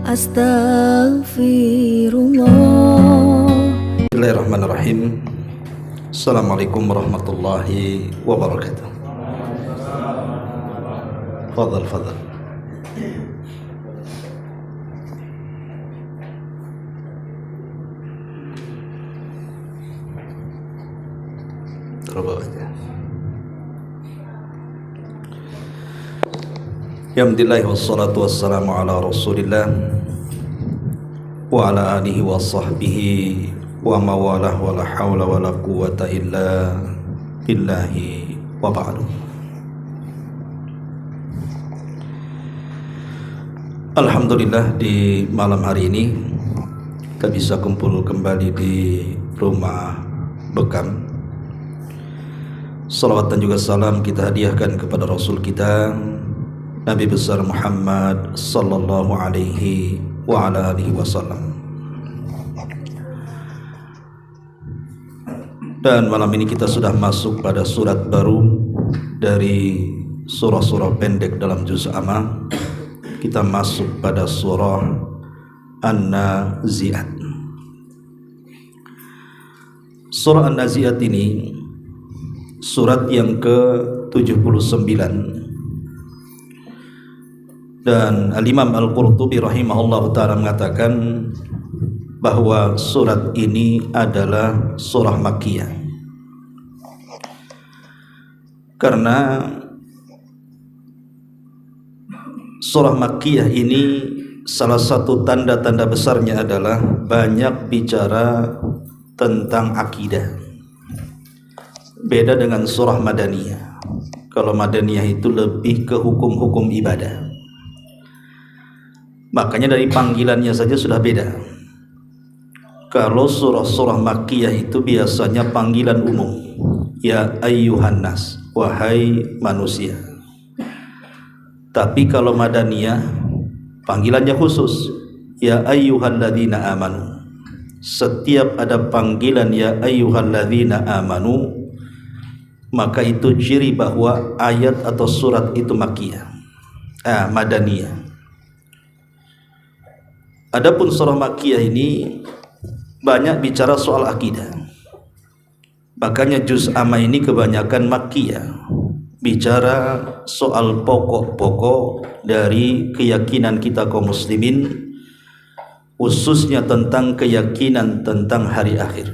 Astaghfirullah. Bismillahirrahmanirrahim. Assalamualaikum warahmatullahi wabarakatuh. Fadal. Terbawa aja. Alhamdulillah wassalatu wassalamu ala rasulillah wa ala alihi wa sahbihi wa mawalah wa la hawla wa la quwata illa billahi wa ba'du. Alhamdulillah, di malam hari ini kita bisa kumpul kembali di rumah Bekam. Salawat dan juga salam kita hadiahkan kepada Rasul kita Nabi besar Muhammad sallallahu alaihi wa ala alihi wasallam. Dan malam ini kita sudah masuk pada surat baru dari surah-surah pendek dalam juz amma. Kita masuk pada surah An-Nazi'at. Surah An-Nazi'at ini surat yang ke-79. Dan Al-Imam Al-Qurtubi rahimahullah ta'ala mengatakan bahwa surat ini adalah surah Makkiyah, karena surah Makkiyah ini salah satu tanda-tanda besarnya adalah banyak bicara tentang akidah. Beda dengan surah Madaniyah. Kalau Madaniyah itu lebih ke hukum-hukum ibadah. Makanya dari panggilannya saja sudah beda. Kalau surah-surah Makkiyah itu biasanya panggilan umum, ya ayyuhan nas, wahai manusia. Tapi kalau Madaniyah panggilannya khusus, ya ayyuhalladzina amanu. Setiap ada panggilan ya ayyuhalladzina amanu, maka itu ciri bahwa ayat atau surat itu Makkiyah, Madaniyah. Adapun surah Makkiyah ini banyak bicara soal akidah. Makanya juz amma ini kebanyakan Makkiyah, bicara soal pokok-pokok dari keyakinan kita kaum muslimin, khususnya tentang keyakinan tentang hari akhir.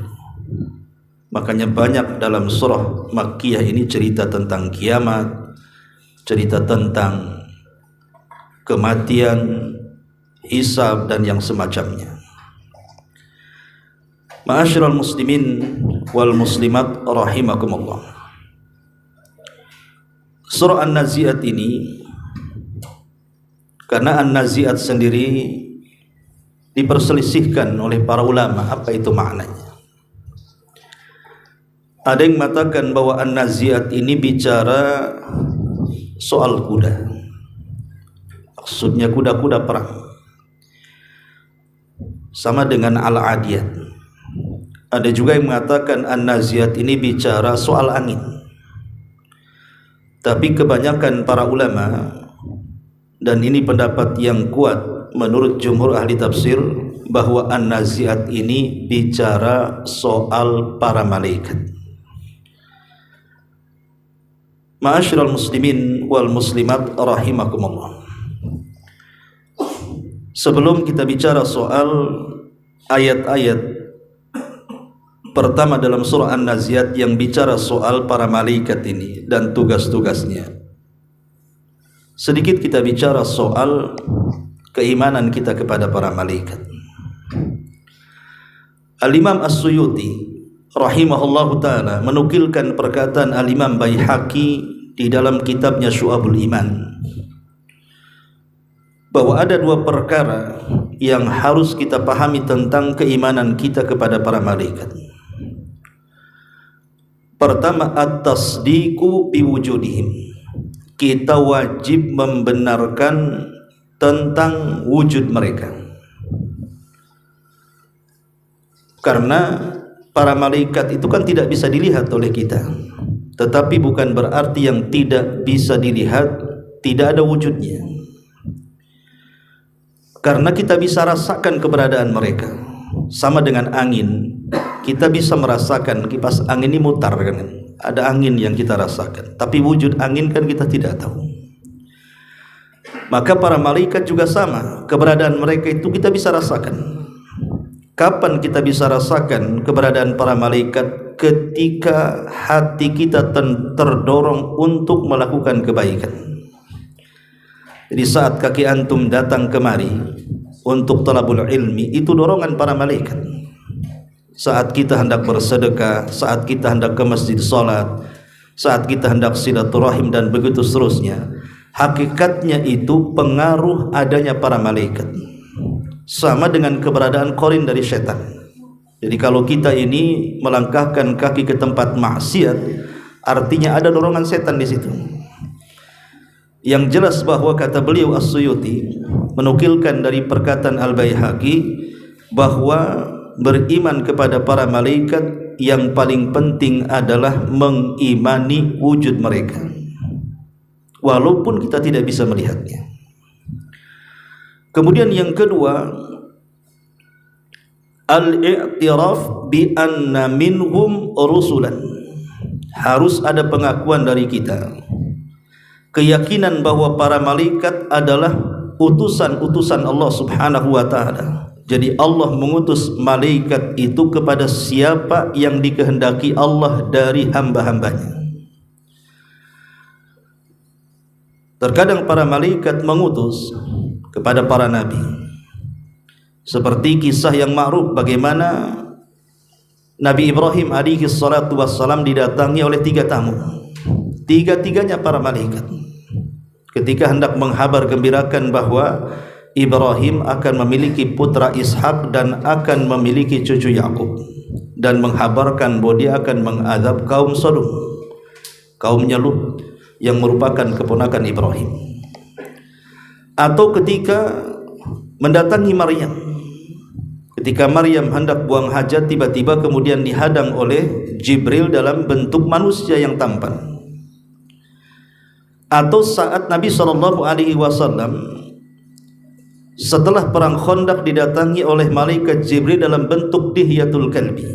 Makanya banyak dalam surah Makkiyah ini cerita tentang kiamat, cerita tentang kematian, hisab dan yang semacamnya. Ma'asyiral muslimin wal muslimat rahimakumullah. Surah An-Nazi'at ini, karena An-Nazi'at sendiri diperselisihkan oleh para ulama apa itu maknanya. Ada yang mengatakan bahwa An-Nazi'at ini bicara soal kuda. Maksudnya kuda-kuda perang. Sama dengan Al-Adiyat. Ada juga yang mengatakan An-Nazi'at ini bicara soal angin. Tapi kebanyakan para ulama, dan ini pendapat yang kuat menurut jumhur ahli tafsir, bahwa An-Nazi'at ini bicara soal para malaikat. Ma'asyiral muslimin wal muslimat rahimakumullah. Sebelum kita bicara soal ayat-ayat pertama dalam surah An-Nazi'at yang bicara soal para malaikat ini dan tugas-tugasnya, sedikit kita bicara soal keimanan kita kepada para malaikat. Al-Imam As-Suyuti rahimahullahu ta'ala menukilkan perkataan Al-Imam Baihaqi di dalam kitabnya Syu'abul Iman, bahwa ada dua perkara yang harus kita pahami tentang keimanan kita kepada para malaikat. Pertama, at-tasdiqu biwujudihim. Kita wajib membenarkan tentang wujud mereka. Karena para malaikat itu kan tidak bisa dilihat oleh kita. Tetapi bukan berarti yang tidak bisa dilihat tidak ada wujudnya. Karena kita bisa rasakan keberadaan mereka. Sama dengan angin, kita bisa merasakan kipas angin ini mutar kan? Ada angin yang kita rasakan, tapi wujud angin kan kita tidak tahu. Maka para malaikat juga sama, keberadaan mereka itu kita bisa rasakan. Kapan kita bisa rasakan keberadaan para malaikat? Ketika hati kita terdorong untuk melakukan kebaikan. Jadi saat kaki antum datang kemari untuk talabul ilmi, itu dorongan para malaikat. Saat kita hendak bersedekah, saat kita hendak ke masjid salat, saat kita hendak silaturahim dan begitu seterusnya, hakikatnya itu pengaruh adanya para malaikat. Sama dengan keberadaan korin dari setan. Jadi kalau kita ini melangkahkan kaki ke tempat maksiat, artinya ada dorongan setan di situ. Yang jelas bahwa kata beliau As-Suyuti menukilkan dari perkataan Al-Baihaqi bahwa beriman kepada para malaikat yang paling penting adalah mengimani wujud mereka, walaupun kita tidak bisa melihatnya. Kemudian yang kedua, al-i'tiraf bi anna minhum rusulan. Harus ada pengakuan dari kita, keyakinan bahwa para malaikat adalah utusan-utusan Allah Subhanahu wa ta'ala. Jadi Allah mengutus malaikat itu kepada siapa yang dikehendaki Allah dari hamba-hambanya. Terkadang para malaikat mengutus kepada para nabi, seperti kisah yang ma'ruf bagaimana Nabi Ibrahim alaihi salatu wassalam didatangi oleh 3 tamu, tiga-tiganya para malaikat, ketika hendak menghabar gembirakan bahwa Ibrahim akan memiliki putra Ishak dan akan memiliki cucu Yakub, dan menghabarkan bahwa dia akan mengadab kaum Sodom, kaumnya Lut yang merupakan keponakan Ibrahim. Atau ketika mendatangi Maryam, ketika Maryam hendak buang hajat, tiba-tiba kemudian dihadang oleh Jibril dalam bentuk manusia yang tampan. Atau saat Nabi SAW setelah perang Khandaq didatangi oleh malaikat Jibril dalam bentuk Dihyatul Kalbi,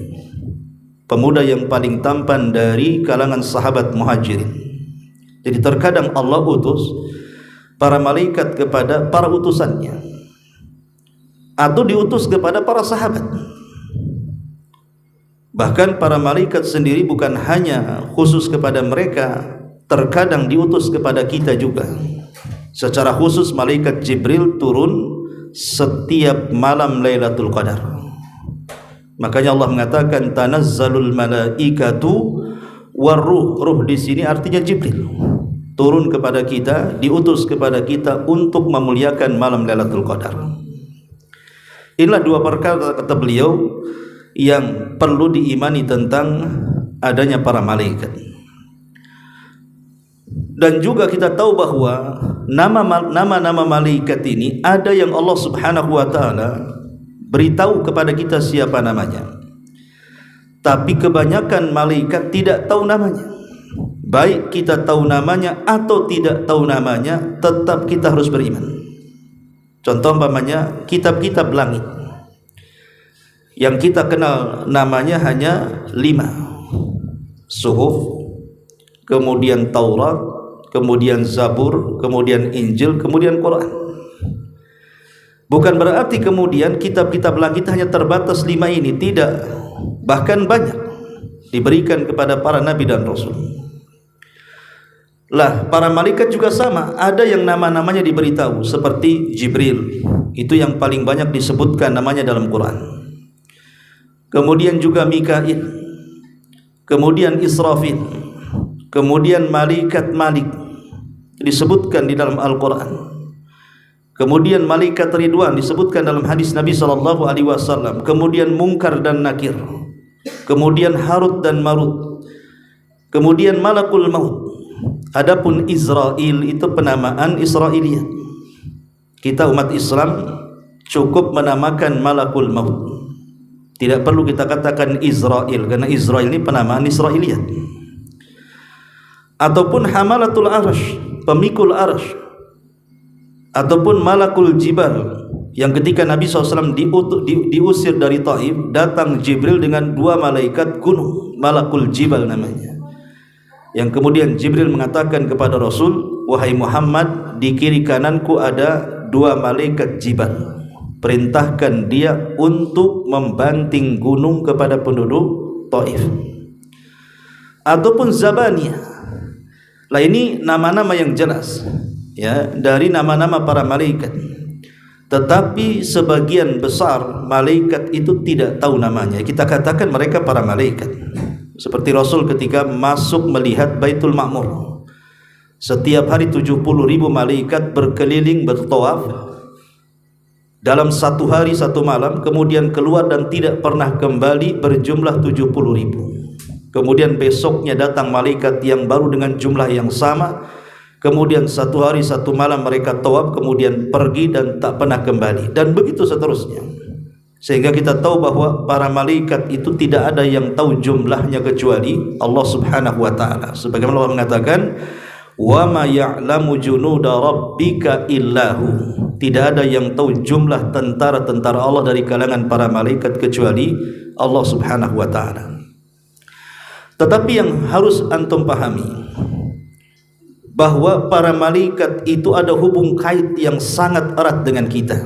pemuda yang paling tampan dari kalangan sahabat Muhajirin. Jadi terkadang Allah utus para malaikat kepada para utusannya, atau diutus kepada para sahabat. Bahkan para malaikat sendiri bukan hanya khusus kepada mereka, terkadang diutus kepada kita juga. Secara khusus malaikat Jibril turun setiap malam Lailatul Qadar. Makanya Allah mengatakan tanazzalul malaikatu waruh. Ruh di sini artinya Jibril. Turun kepada kita, diutus kepada kita untuk memuliakan malam Lailatul Qadar. Inilah 2 perkara kata beliau yang perlu diimani tentang adanya para malaikat. Dan juga kita tahu bahwa nama-nama malaikat ini ada yang Allah Subhanahu wa ta'ala beritahu kepada kita siapa namanya. Tapi kebanyakan malaikat tidak tahu namanya. Baik kita tahu namanya atau tidak tahu namanya, tetap kita harus beriman. Contoh umpamanya kitab-kitab langit yang kita kenal namanya hanya 5: Suhuf, kemudian Taurat, kemudian Zabur, kemudian Injil, kemudian Quran. Bukan berarti kemudian kitab-kitab langit hanya terbatas 5 ini, tidak. Bahkan banyak diberikan kepada para nabi dan rasul. Lah, para malaikat juga sama, ada yang nama-namanya diberitahu, seperti Jibril, itu yang paling banyak disebutkan namanya dalam Quran. Kemudian juga Mikail, kemudian Israfil, kemudian malaikat Malik disebutkan di dalam Al-Quran. Kemudian malaikat Ridwan disebutkan dalam hadis Nabi SAW. Kemudian Munkar dan Nakir, kemudian Harut dan Marut, kemudian Malakul Maut. Adapun Israel itu penamaan Israiliyat. Kita umat Islam cukup menamakan Malakul Maut, tidak perlu kita katakan Israel, karena Israel ini penamaan Israiliyat. Ataupun Hamalatul Arsh, pemikul arsh, ataupun Malakul Jibal yang ketika Nabi SAW diusir dari Taif, datang Jibril dengan 2 malaikat gunung, Malakul Jibal namanya, yang kemudian Jibril mengatakan kepada Rasul, wahai Muhammad, di kiri kananku ada 2 malaikat jibal, perintahkan dia untuk membanting gunung kepada penduduk Taif. Ataupun Zabaniyah. Lah ini nama-nama yang jelas ya dari nama-nama para malaikat. Tetapi sebagian besar malaikat itu tidak tahu namanya. Kita katakan mereka para malaikat. Seperti Rasul ketika masuk melihat Baitul Ma'mur. Setiap hari 70.000 malaikat berkeliling bertawaf dalam 1 hari 1 malam, kemudian keluar dan tidak pernah kembali, berjumlah 70.000. Kemudian besoknya datang malaikat yang baru dengan jumlah yang sama. Kemudian 1 hari 1 malam mereka tawaf, kemudian pergi dan tak pernah kembali, dan begitu seterusnya. Sehingga kita tahu bahwa para malaikat itu tidak ada yang tahu jumlahnya kecuali Allah Subhanahu wa taala. Sebagaimana Allah mengatakan, "Wa ma ya'lamu junuda rabbika illahu." Tidak ada yang tahu jumlah tentara-tentara Allah dari kalangan para malaikat kecuali Allah Subhanahu wa taala. Tetapi yang harus antum pahami bahwa para malaikat itu ada hubung kait yang sangat erat dengan kita,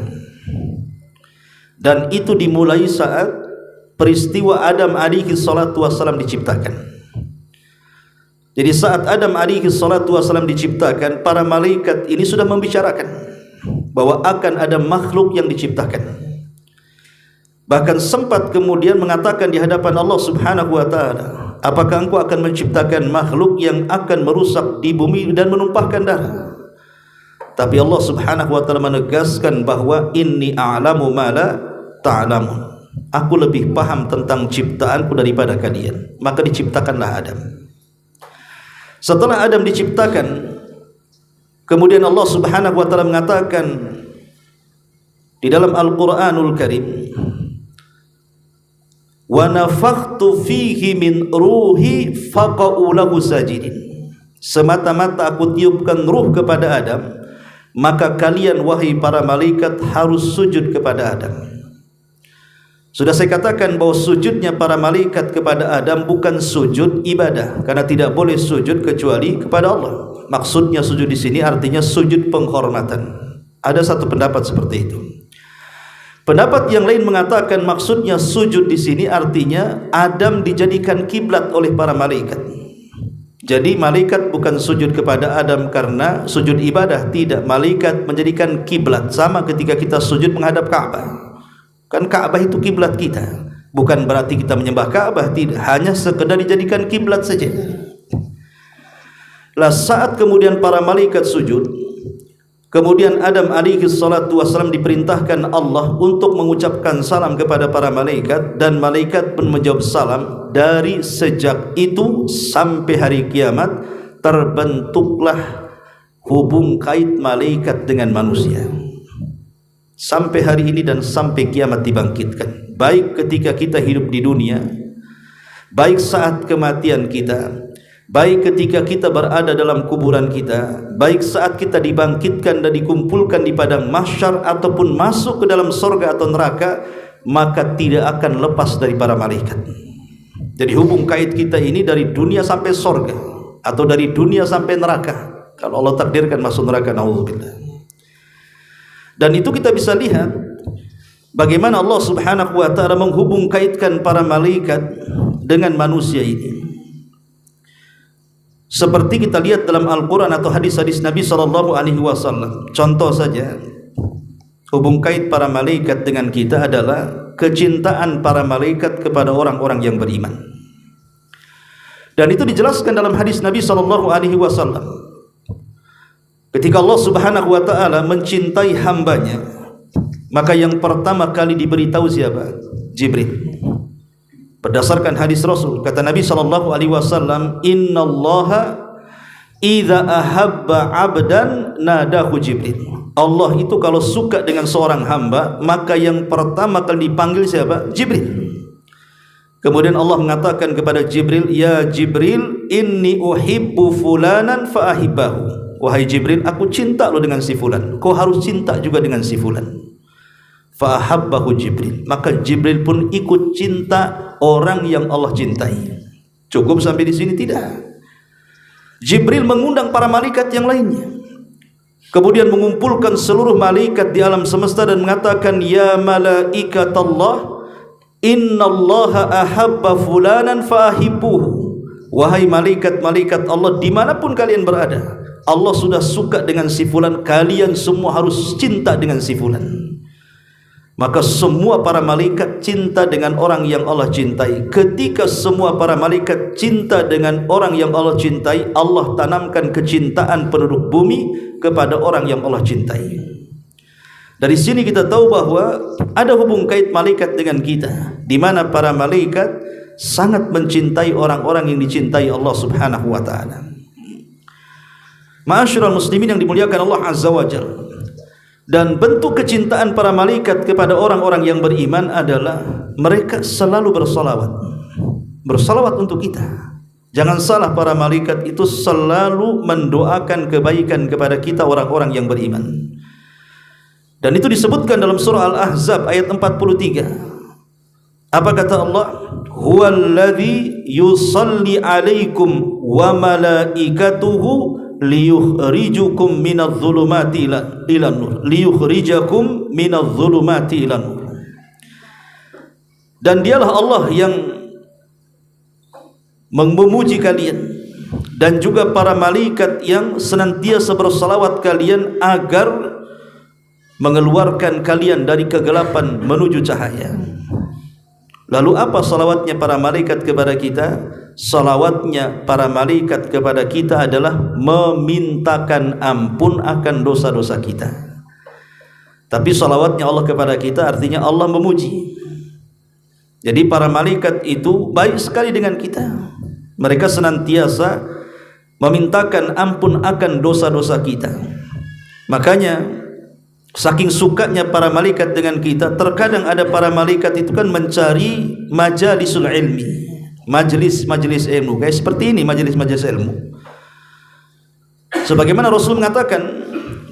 dan itu dimulai saat peristiwa Adam alaihi salatu wassalam diciptakan. Jadi saat Adam alaihi salatu wassalam diciptakan, para malaikat ini sudah membicarakan bahwa akan ada makhluk yang diciptakan. Bahkan sempat kemudian mengatakan di hadapan Allah Subhanahu wa taala, apakah engkau akan menciptakan makhluk yang akan merusak di bumi dan menumpahkan darah? Tapi Allah Subhanahu wa taala menegaskan bahwa inni a'lamu ma la ta'lamun. Aku lebih paham tentang ciptaanku daripada kalian. Maka diciptakanlah Adam. Setelah Adam diciptakan, kemudian Allah Subhanahu wa taala mengatakan di dalam Al-Qur'anul Karim, wa nafakhtu fihi min ruhi faqa'u lahu sajidin. Semata-mata aku tiupkan ruh kepada Adam, maka kalian wahai para malaikat harus sujud kepada Adam. Sudah saya katakan bahwa sujudnya para malaikat kepada Adam bukan sujud ibadah, karena tidak boleh sujud kecuali kepada Allah. Maksudnya sujud di sini artinya sujud penghormatan. Ada satu pendapat seperti itu. Pendapat yang lain mengatakan maksudnya sujud di sini artinya Adam dijadikan kiblat oleh para malaikat. Jadi malaikat bukan sujud kepada Adam karena sujud ibadah, tidak. Malaikat menjadikan kiblat, sama ketika kita sujud menghadap Ka'bah. Kan Ka'bah itu kiblat kita. Bukan berarti kita menyembah Ka'bah, tidak. Hanya sekedar dijadikan kiblat saja. Lah saat kemudian para malaikat sujud, kemudian Adam alaihi salatu wassalam diperintahkan Allah untuk mengucapkan salam kepada para malaikat, dan malaikat pun menjawab salam. Dari sejak itu sampai hari kiamat terbentuklah hubung kait malaikat dengan manusia. Sampai hari ini dan sampai kiamat dibangkitkan. Baik ketika kita hidup di dunia, baik saat kematian kita, baik ketika kita berada dalam kuburan kita, baik saat kita dibangkitkan dan dikumpulkan di padang mahsyar ataupun masuk ke dalam surga atau neraka, maka tidak akan lepas dari para malaikat. Jadi hubung kait kita ini dari dunia sampai surga atau dari dunia sampai neraka. Kalau Allah takdirkan masuk neraka, naudzubillah. Dan itu kita bisa lihat bagaimana Allah Subhanahu wa taala menghubung kaitkan para malaikat dengan manusia ini. Seperti kita lihat dalam Al-Quran atau hadis-hadis Nabi SAW. Contoh saja, hubung kait para malaikat dengan kita adalah kecintaan para malaikat kepada orang-orang yang beriman. Dan itu dijelaskan dalam hadis Nabi SAW. Ketika Allah Subhanahu wa taala mencintai hambanya, maka yang pertama kali diberitahu siapa? Jibril. Berdasarkan hadis Rasul, kata Nabi SAW, innallaha idza ahabba 'abdan nadahu Jibril. Allah itu kalau suka dengan seorang hamba, maka yang pertama kali dipanggil siapa? Jibril. Kemudian Allah mengatakan kepada Jibril, ya Jibril, inni uhibbu fulanan fa ahibbahu. Wahai Jibril, aku cinta lo dengan si fulan, kau harus cinta juga dengan si fulan. fa ahabbahu Jibril, maka Jibril pun ikut cinta orang yang Allah cintai. Cukup sampai di sini? Tidak. Jibril mengundang para malaikat yang lainnya, kemudian mengumpulkan seluruh malaikat di alam semesta dan mengatakan, ya malaikatallah, innallaha ahabba fulanan fa'ahibbuhu. Wahai malaikat-malaikat Allah, dimanapun kalian berada, Allah sudah suka dengan si fulan, kalian semua harus cinta dengan si fulan. Maka semua para malaikat cinta dengan orang yang Allah cintai. Ketika semua para malaikat cinta dengan orang yang Allah cintai, Allah tanamkan kecintaan penduduk bumi kepada orang yang Allah cintai. Dari sini kita tahu bahwa ada hubung kait malaikat dengan kita, di mana para malaikat sangat mencintai orang-orang yang dicintai Allah Subhanahu wa taala. Ma'asyiral muslimin yang dimuliakan Allah Azza wa Jalla. Dan bentuk kecintaan para malaikat kepada orang-orang yang beriman adalah mereka selalu bersalawat untuk kita. Jangan salah, para malaikat itu selalu mendoakan kebaikan kepada kita orang-orang yang beriman. Dan itu disebutkan dalam surah Al-Ahzab ayat 43. Apa kata Allah? Huwallazi yusalli alaikum wa malaikatuhu liyukhrijukum minadh-dhulumati ilan nur, liyukhrijakum minadh-dhulumati ilan nur. Dan dialah Allah yang memuji kalian, dan juga para malaikat yang senantiasa bersalawat kalian agar mengeluarkan kalian dari kegelapan menuju cahaya. Lalu apa salawatnya para malaikat kepada kita? Salawatnya para malaikat kepada kita adalah memintakan ampun akan dosa-dosa kita. Tapi salawatnya Allah kepada kita artinya Allah memuji. Jadi para malaikat itu baik sekali dengan kita. Mereka senantiasa memintakan ampun akan dosa-dosa kita. Makanya saking sukanya para malaikat dengan kita, terkadang ada para malaikat itu kan mencari majalisul ilmi, majelis ilmu, kayak seperti ini, majelis ilmu. Sebagaimana Rasul mengatakan,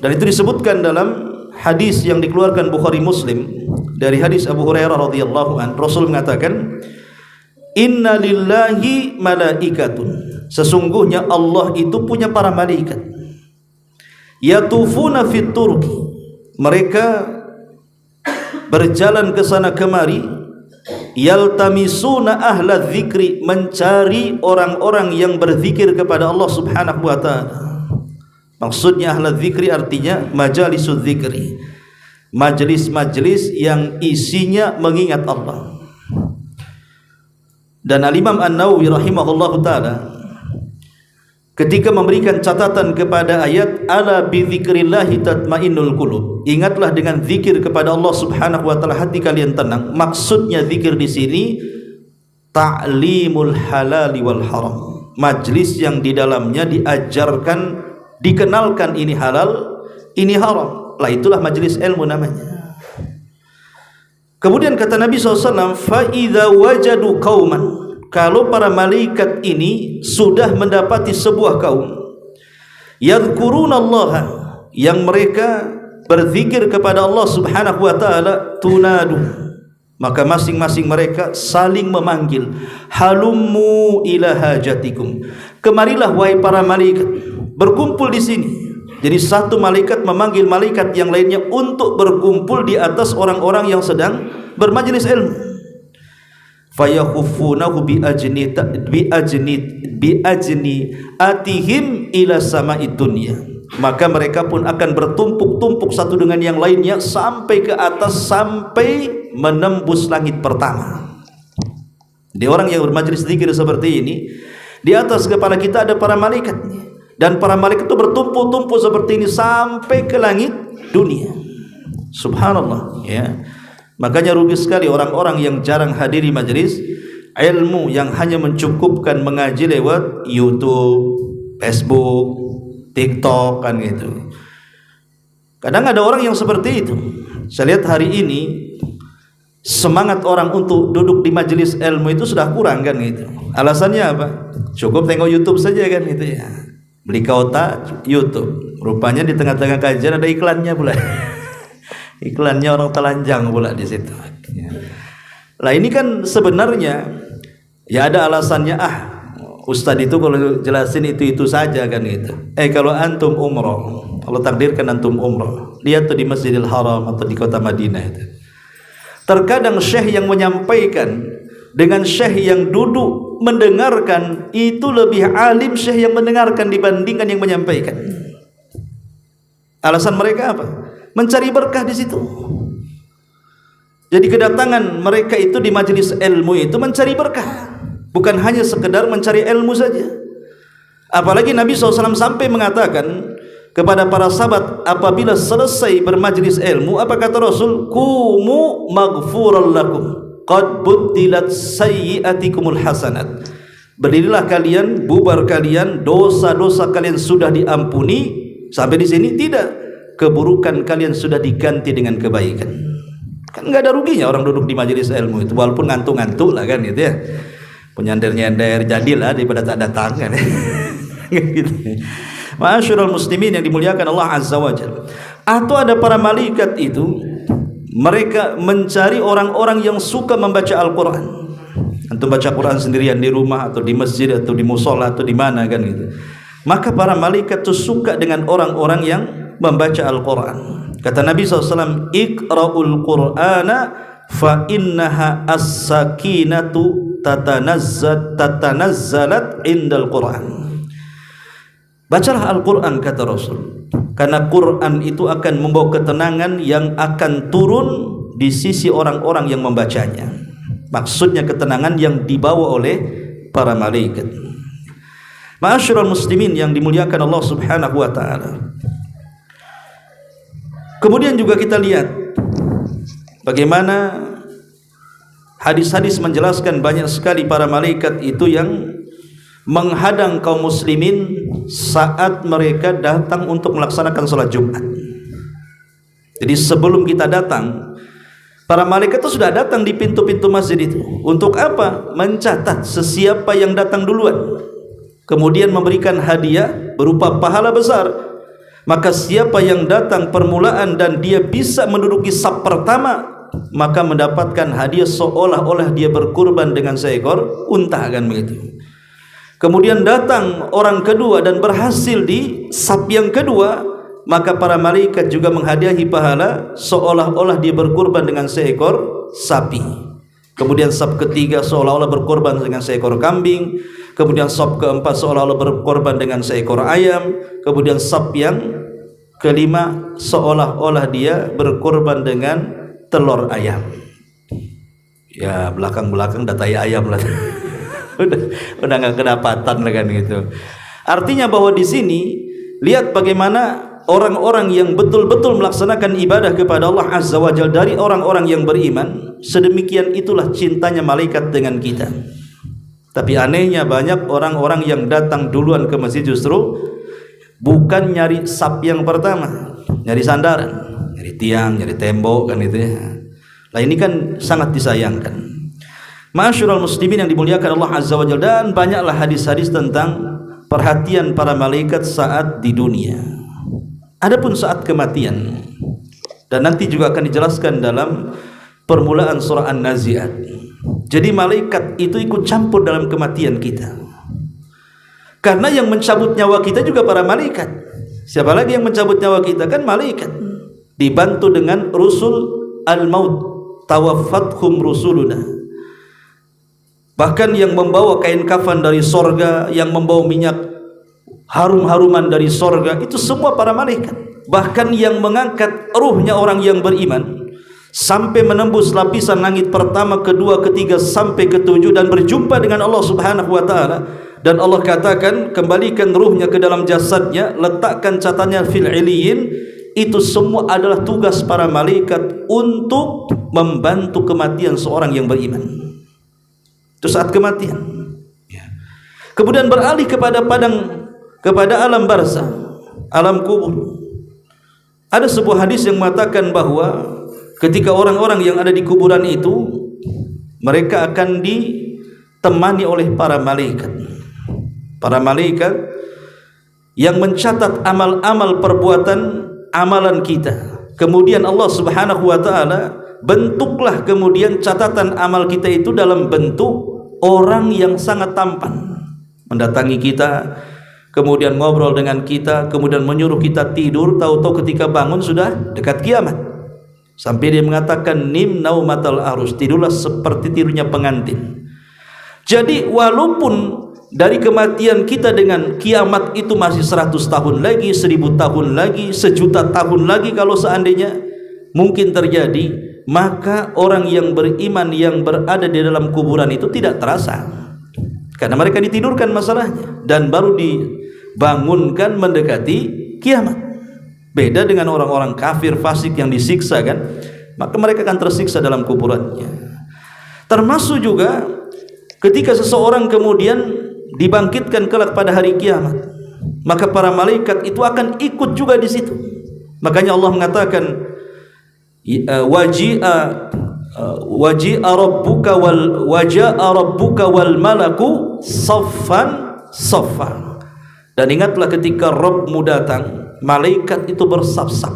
dan itu disebutkan dalam hadis yang dikeluarkan Bukhari Muslim dari hadis Abu Hurairah radhiyallahu anhu. Rasul mengatakan, inna lillahi malaikatun, sesungguhnya Allah itu punya para malaikat, yatufuna fit turki, mereka berjalan ke sana kemari, yaltamisuna ahla dzikri, mencari orang-orang yang berzikir kepada Allah Subhanahu wa taala. Maksudnya ahla dzikri artinya majalisudz dzikri, majelis-majelis yang isinya mengingat Allah. Dan Al-Imam An-Nawawi rahimahullahu taala ketika memberikan catatan kepada ayat ala bi dzikrillahi tatmainnul qulub, ingatlah dengan zikir kepada Allah Subhanahu wa taala hati kalian tenang. Maksudnya zikir di sini ta'limul halal wal haram, majlis yang di dalamnya diajarkan, dikenalkan ini halal, ini haram. Lah itulah majlis ilmu namanya. Kemudian kata Nabi SAW, fa idza wajadu qauman, kalau para malaikat ini sudah mendapati sebuah kaum, yadhkurunallaha, yang mereka berzikir kepada Allah Subhanahu wa taala, tunadu, maka masing-masing mereka saling memanggil, halummu ila hajatikum, kemarilah wahai para malaikat, berkumpul di sini. Jadi satu malaikat memanggil malaikat yang lainnya untuk berkumpul di atas orang-orang yang sedang bermajlis ilmu. Fayakhufunahu bi atihim ila sama'id dunya, maka mereka pun akan bertumpuk-tumpuk satu dengan yang lainnya sampai ke atas, sampai menembus langit pertama. Di orang yang bermajlis zikir seperti ini, di atas kepala kita ada para malaikatnya, dan para malaikat itu bertumpuk-tumpuk seperti ini sampai ke langit dunia. Subhanallah, ya. Makanya rugi sekali orang-orang yang jarang hadiri majelis ilmu, yang hanya mencukupkan mengaji lewat YouTube, Facebook, TikTok, kan gitu. Kadang ada orang yang seperti itu. Saya lihat hari ini semangat orang untuk duduk di majelis ilmu itu sudah kurang, kan gitu. Alasannya apa? Cukup tengok YouTube saja, kan gitu ya. Beli kuota YouTube, rupanya di tengah-tengah kajian ada iklannya pula. Iklannya orang telanjang pula di situ. Lah ini kan sebenarnya ya ada alasannya, Ustadz itu kalau jelasin itu saja kan gitu. Kalau antum umroh, Allah takdirkan antum umroh, lihat tuh di Masjidil Haram atau di kota Madinah itu. Terkadang syekh yang menyampaikan dengan syekh yang duduk mendengarkan itu lebih alim syekh yang mendengarkan dibandingkan yang menyampaikan. Alasan mereka apa? Mencari berkah di situ. Jadi kedatangan mereka itu di majelis ilmu itu mencari berkah, bukan hanya sekedar mencari ilmu saja. Apalagi Nabi SAW sampai mengatakan kepada para sahabat apabila selesai bermajlis ilmu, apa kata Rasul? Kumu maghfuran lakum qad buddilat sayyi'atikumul hasanat. Berdirilah kalian, bubar kalian, dosa-dosa kalian sudah diampuni. Sampai di sini tidak, keburukan kalian sudah diganti dengan kebaikan. Kan nggak ada ruginya orang duduk di majelis ilmu itu, walaupun ngantuk-ngantuk lah kan gitu ya, penyander-nyender jadilah daripada tak datang kan. Gitu. Ma'asyiral muslimin yang dimuliakan Allah Azza wa Jalla. Atau ada para malaikat itu, mereka mencari orang-orang yang suka membaca Al-Quran. Antum baca Quran sendirian di rumah atau di masjid atau di musola atau di mana kan gitu. Maka para malaikat itu suka dengan orang-orang yang membaca Al-Quran. Kata Nabi SAW, Iqra'ul Qur'ana fa innaha as-sakinatu tatanazzalat indal Qur'an. Bacalah Al-Quran, kata Rasul, karena Quran itu akan membawa ketenangan yang akan turun di sisi orang-orang yang membacanya. Maksudnya ketenangan yang dibawa oleh para malaikat. Ma'asyiral muslimin yang dimuliakan Allah Subhanahu wa taala. Kemudian juga kita lihat bagaimana hadis-hadis menjelaskan banyak sekali para malaikat itu yang menghadang kaum muslimin saat mereka datang untuk melaksanakan sholat Jumat. Jadi sebelum kita datang, para malaikat itu sudah datang di pintu-pintu masjid itu. Untuk apa? Mencatat sesiapa yang datang duluan, kemudian memberikan hadiah berupa pahala besar. Maka siapa yang datang permulaan dan dia bisa menduduki saf pertama, maka mendapatkan hadiah seolah-olah dia berkurban dengan seekor unta, kan begitu. Kemudian datang orang kedua dan berhasil di saf yang kedua, maka para malaikat juga menghadiahi pahala seolah-olah dia berkurban dengan seekor sapi. Kemudian saf ketiga seolah-olah berkorban dengan seekor kambing. Kemudian saf keempat seolah-olah berkorban dengan seekor ayam. Kemudian saf yang kelima seolah-olah dia berkorban dengan telur ayam. Ya belakang-belakang datai ayam lah. udah nggak kedapatan lah kan gitu. Artinya bahwa di sini lihat bagaimana orang-orang yang betul-betul melaksanakan ibadah kepada Allah Azza wa Jalla dari orang-orang yang beriman, sedemikian itulah cintanya malaikat dengan kita. Tapi anehnya banyak orang-orang yang datang duluan ke masjid justru bukan nyari saf yang pertama, nyari sandaran, nyari tiang, nyari tembok kan itu ya. Lah ini kan sangat disayangkan. Ma'asyiral muslimin yang dimuliakan Allah Azza wa Jalla, dan banyaklah hadis-hadis tentang perhatian para malaikat saat di dunia. Adapun saat kematian, dan nanti juga akan dijelaskan dalam permulaan surah An-Nazi'at. Jadi malaikat itu ikut campur dalam kematian kita. Karena yang mencabut nyawa kita juga para malaikat. Siapa lagi yang mencabut nyawa kita? Kan malaikat. Dibantu dengan rusul al-maut, tawaffathum rusuluna. Bahkan yang membawa kain kafan dari sorga, yang membawa minyak harum-haruman dari sorga, itu semua para malaikat. Bahkan yang mengangkat ruhnya orang yang beriman sampai menembus lapisan langit pertama, kedua, ketiga, sampai ketujuh dan berjumpa dengan Allah Subhanahu wa ta'ala. Dan Allah katakan, kembalikan ruhnya ke dalam jasadnya, letakkan catatannya fil iliyin. Itu semua adalah tugas para malaikat untuk membantu kematian seorang yang beriman. Itu saat kematian. Kemudian beralih kepada alam barzah, alam kubur. Ada sebuah hadis yang mengatakan bahwa ketika orang-orang yang ada di kuburan itu, mereka akan ditemani oleh para malaikat. Para malaikat yang mencatat amal-amal perbuatan amalan kita. Kemudian Allah Subhanahu wa taala bentuklah kemudian catatan amal kita itu dalam bentuk orang yang sangat tampan, mendatangi kita, kemudian ngobrol dengan kita, kemudian menyuruh kita tidur, tahu-tahu ketika bangun sudah dekat kiamat. Sampai dia mengatakan nim naumatal arus, tidurlah seperti tidurnya pengantin. Jadi walaupun dari kematian kita dengan kiamat itu masih 100 tahun lagi, 1000 tahun lagi, 1.000.000 tahun lagi kalau seandainya mungkin terjadi, maka orang yang beriman yang berada di dalam kuburan itu tidak terasa, karena mereka ditidurkan masalahnya dan baru dibangunkan mendekati kiamat. Beda dengan orang-orang kafir fasik yang disiksa kan, maka mereka akan tersiksa dalam kuburannya. Termasuk juga ketika seseorang kemudian dibangkitkan kelak pada hari kiamat, maka para malaikat itu akan ikut juga di situ. Makanya Allah mengatakan waji'a rabbuka wal malaku saffan saffa. Dan ingatlah ketika Rabbmu datang, malaikat itu bersaf-saf.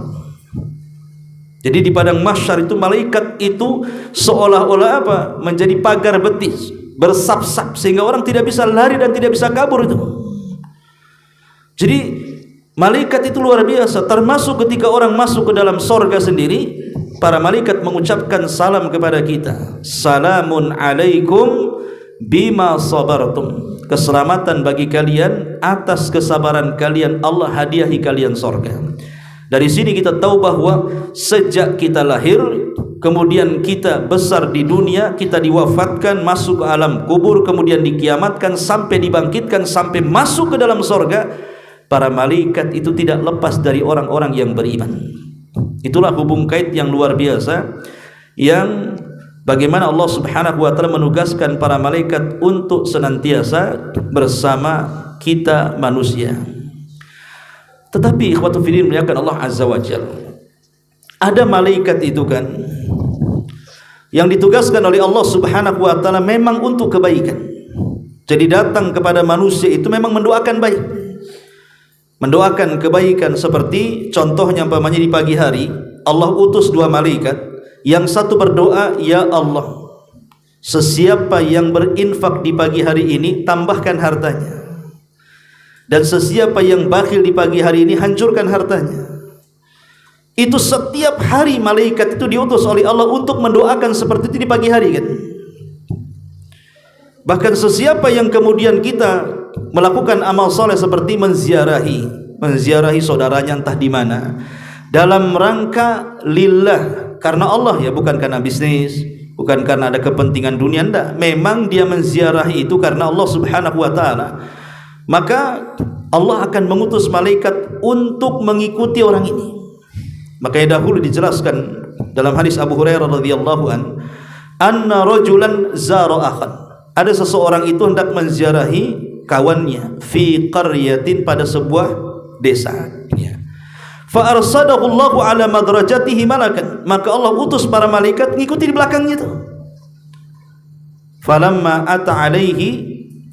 Jadi di padang mahsyar itu malaikat itu seolah-olah apa? Menjadi pagar betis, bersap-sap, sehingga orang tidak bisa lari dan tidak bisa kabur itu. Jadi malaikat itu luar biasa. Termasuk ketika orang masuk ke dalam sorga sendiri, para malaikat mengucapkan salam kepada kita, salamun alaikum bima sabartum, keselamatan bagi kalian atas kesabaran kalian, Allah hadiahi kalian sorga. Dari sini kita tahu bahwa sejak kita lahir, kemudian kita besar di dunia, kita diwafatkan, masuk ke alam kubur, kemudian dikiamatkan, sampai dibangkitkan, sampai masuk ke dalam sorga, para malaikat itu tidak lepas dari orang-orang yang beriman. Itulah hubung kait yang luar biasa, yang bagaimana Allah Subhanahu wa taala menugaskan para malaikat untuk senantiasa bersama kita manusia. Tetapi ikhwatu fillah muliakan Allah Azza wa Jalla, ada malaikat itu kan yang ditugaskan oleh Allah Subhanahu wa taala memang untuk kebaikan. Jadi datang kepada manusia itu memang mendoakan baik, mendoakan kebaikan. Seperti contohnya umpamanya di pagi hari Allah utus 2 malaikat, yang satu berdoa, ya Allah, sesiapa yang berinfak di pagi hari ini tambahkan hartanya, dan sesiapa yang bakhil di pagi hari ini hancurkan hartanya. Itu setiap hari malaikat itu diutus oleh Allah untuk mendoakan seperti itu di pagi hari kan. Bahkan sesiapa yang kemudian kita melakukan amal soleh seperti menziarahi saudaranya entah di mana, dalam rangka lillah, karena Allah ya, bukan karena bisnis, bukan karena ada kepentingan dunia, enggak, memang dia menziarahi itu karena Allah Subhanahu wa taala, maka Allah akan mengutus malaikat untuk mengikuti orang ini. Makanya dahulu dijelaskan dalam hadis Abu Hurairah radhiyallahu an, anna rajulan zara akhan, ada seseorang itu hendak menziarahi kawannya fi qaryatin, pada sebuah desa ya. Fa arsadahu Allahu ala madrajatihi malakan, maka Allah utus para malaikat ngikuti di belakangnya itu. Falamma ata alaihi,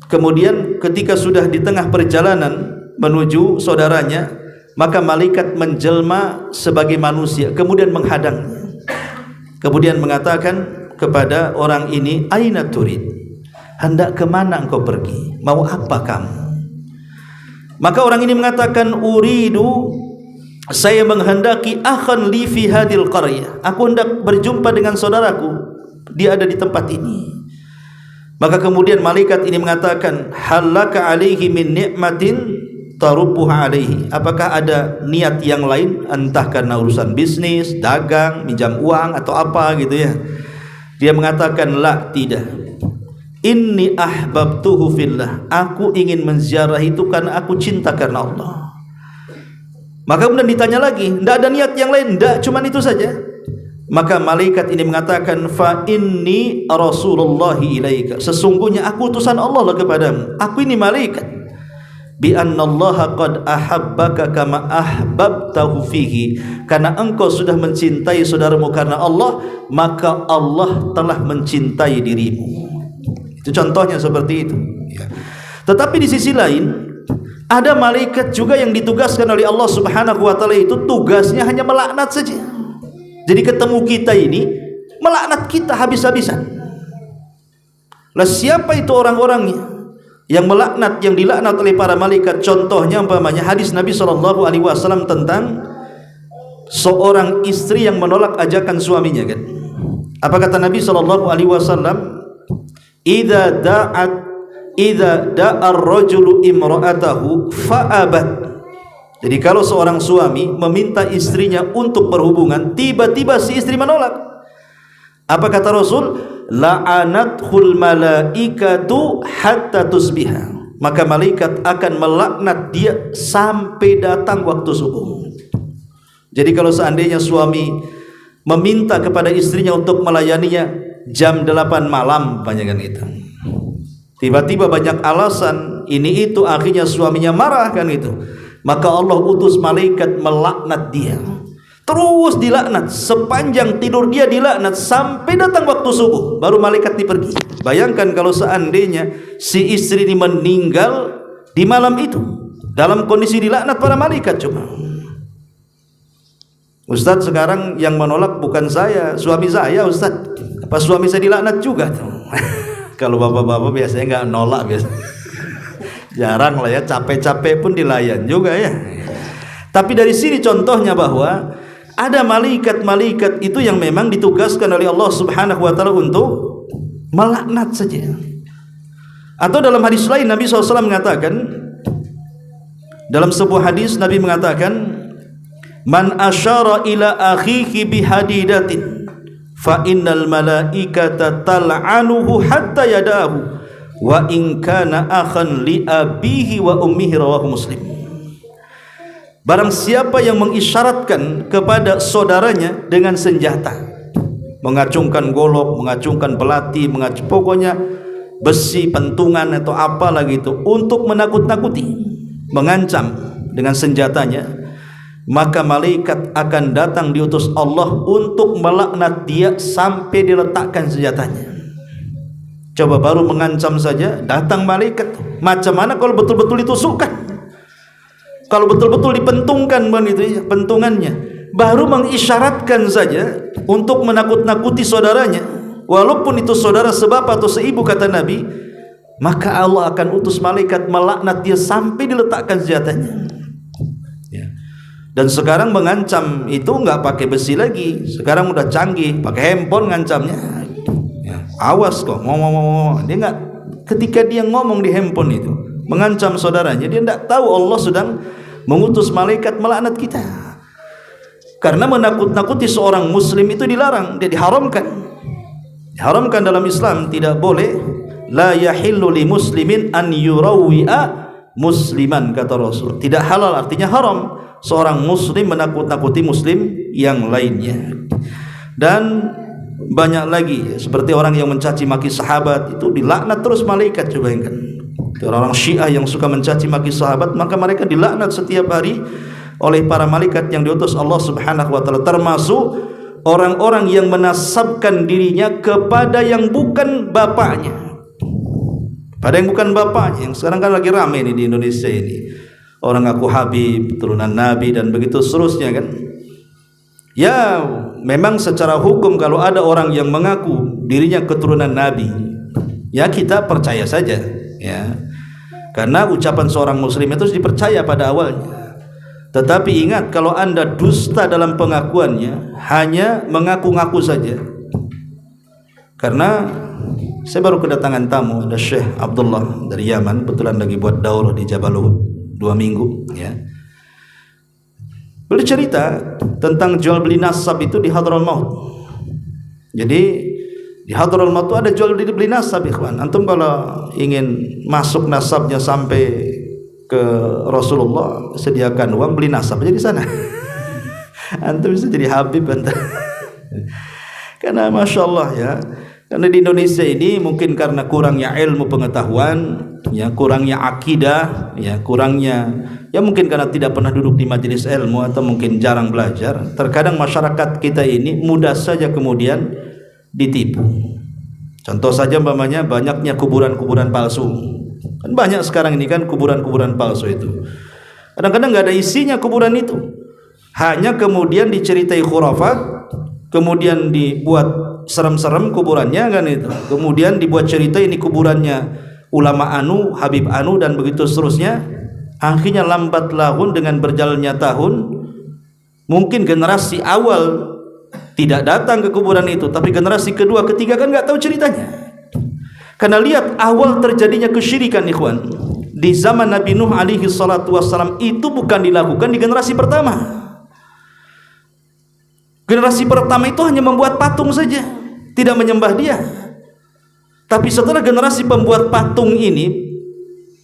kemudian ketika sudah di tengah perjalanan menuju saudaranya, maka malaikat menjelma sebagai manusia kemudian menghadangnya, kemudian mengatakan kepada orang ini, aina turid, hendak kemana engkau pergi, mau apa kamu? Maka orang ini mengatakan, uridu, saya menghendaki akhan li fi hadil qaryah, aku hendak berjumpa dengan saudaraku, dia ada di tempat ini. Maka kemudian malaikat ini mengatakan, halaka alaihi min ni'matin tarubbuha alaihi, apakah ada niat yang lain, entah karena urusan bisnis, dagang, minjam uang atau apa gitu ya. Dia mengatakan, la, tidak, inni ahbabtuhu fillah, aku ingin menziarah itu karena aku cinta karena Allah. Maka kemudian ditanya lagi, tidak ada niat yang lain? Tidak, cuman itu saja. Maka malaikat ini mengatakan, fa inni rasulullahi ilaika, sesungguhnya aku utusan Allah kepadamu, aku ini malaikat. Bi annallaha qad ahabbaka kama ahbabtahu fihi, karena engkau sudah mencintai saudaramu karena Allah, maka Allah telah mencintai dirimu. Itu contohnya seperti itu ya. Tetapi di sisi lain ada malaikat juga yang ditugaskan oleh Allah Subhanahu wa taala, itu tugasnya hanya melaknat saja. Jadi ketemu kita ini melaknat kita habis-habisan. Lah siapa itu orang-orangnya yang melaknat, yang dilaknat oleh para malaikat? Contohnya umpamanya hadis Nabi SAW tentang seorang istri yang menolak ajakan suaminya kan. Apa kata Nabi SAW? Idza da'a ar-rajulu imra'atahu fa'abat. Jadi kalau seorang suami meminta istrinya untuk berhubungan, tiba-tiba si istri menolak, apa kata Rasul? La'anathul malaikatu hatta tusbiha. Maka malaikat akan melaknat dia sampai datang waktu subuh. Jadi kalau seandainya suami meminta kepada istrinya untuk melayaninya jam 8 malam, banyak kan itu, tiba-tiba banyak alasan ini itu, akhirnya suaminya marah kan itu, maka Allah utus malaikat melaknat dia. Terus dilaknat sepanjang tidur dia, dilaknat sampai datang waktu subuh, baru malaikat dipergi. Bayangkan kalau seandainya si istri ini meninggal di malam itu dalam kondisi dilaknat para malaikat. Coba Ustadz, sekarang yang menolak bukan saya, suami saya. Ustadz, apa suami saya dilaknat juga tuh? Kalau bapak-bapak biasanya nggak nolak, biasa jarang lah ya, capek-capek pun dilayan juga ya. Tapi dari sini contohnya bahwa ada malaikat-malaikat itu yang memang ditugaskan oleh Allah Subhanahu wa taala untuk melaknat saja. Atau dalam hadis lain Nabi SAW mengatakan, dalam sebuah hadis Nabi mengatakan, man asyara ila akhihi bihadidatin fa innal malaikata tal'anuhu hatta yadahu wa in kana akhan li abihi wa ummihi, rawahu Muslim. Barang siapa yang mengisyaratkan kepada saudaranya dengan senjata, mengacungkan golok, mengacungkan belati, pokoknya besi, pentungan atau apa lagi itu, untuk menakut-nakuti, mengancam dengan senjatanya, maka malaikat akan datang diutus Allah untuk melaknat dia sampai diletakkan senjatanya. Coba baru mengancam saja datang malaikat, macam mana kalau betul-betul ditusukkan? Kalau betul-betul dipentungkan begitu pentungannya, baru mengisyaratkan saja untuk menakut-nakuti saudaranya, walaupun itu saudara sebapak atau seibu, kata Nabi, maka Allah akan utus malaikat melaknat dia sampai diletakkan senjatanya. Ya. Dan sekarang mengancam itu nggak pakai besi lagi, sekarang udah canggih, pakai handphone ngancamnya. Ya. Awas kok ngomong-ngomong, dia nggak, ketika dia ngomong di handphone itu mengancam saudaranya, dia tidak tahu Allah sedang mengutus malaikat melaknat kita. Karena menakut-nakuti seorang muslim itu dilarang, dia diharamkan. Diharamkan dalam Islam, tidak boleh. La yahillu li muslimin an yurawwi'a musliman, kata Rasul. Tidak halal, artinya haram seorang muslim menakut-nakuti muslim yang lainnya. Dan banyak lagi seperti orang yang mencaci maki sahabat, itu dilaknat terus malaikat. Coba bayangkan, orang Syiah yang suka mencaci maki sahabat, maka mereka dilaknat setiap hari oleh para malaikat yang diutus Allah Subhanahu wa taala, termasuk orang-orang yang menasabkan dirinya kepada yang bukan bapaknya, pada yang bukan bapaknya, yang sekarang kan lagi rame ini di Indonesia ini, orang ngaku Habib, turunan Nabi dan begitu seterusnya kan. Ya memang secara hukum kalau ada orang yang mengaku dirinya keturunan Nabi, ya kita percaya saja ya, karena ucapan seorang muslim itu harus dipercaya pada awalnya. Tetapi ingat, kalau anda dusta dalam pengakuannya, hanya mengaku-ngaku saja. Karena saya baru kedatangan tamu, ada Syekh Abdullah dari Yaman, kebetulan lagi buat daurah di Jabal Uhud 2 minggu ya. Beliau cerita tentang jual beli nasab itu di Hadraul Maut. Jadi di Hadraul Maut itu ada jual beli nasab, ikhwan. Antum kalau ingin masuk nasabnya sampai ke Rasulullah, sediakan uang, beli nasab aja di sana. Antum bisa jadi Habib antum. Karena Masya Allah ya, karena di Indonesia ini mungkin karena kurangnya ilmu pengetahuan, ya kurangnya akidah, ya kurangnya, ya mungkin karena tidak pernah duduk di majelis ilmu atau mungkin jarang belajar, terkadang masyarakat kita ini mudah saja kemudian ditipu. Contoh saja umpamanya banyaknya kuburan-kuburan palsu. Kan banyak sekarang ini kan kuburan-kuburan palsu itu. Kadang-kadang nggak ada isinya kuburan itu. Hanya kemudian diceritai khurafat, kemudian dibuat serem-serem kuburannya kan itu, kemudian dibuat cerita ini kuburannya ulama anu, Habib anu, dan begitu seterusnya. Akhirnya lambat laun dengan berjalannya tahun, mungkin generasi awal tidak datang ke kuburan itu, tapi generasi kedua ketiga kan nggak tahu ceritanya. Karena lihat awal terjadinya kesyirikan ikhwan di zaman Nabi Nuh alaihi salatu wassalam itu bukan dilakukan di generasi pertama. Generasi pertama itu hanya membuat patung saja, tidak menyembah dia. Tapi setelah generasi pembuat patung ini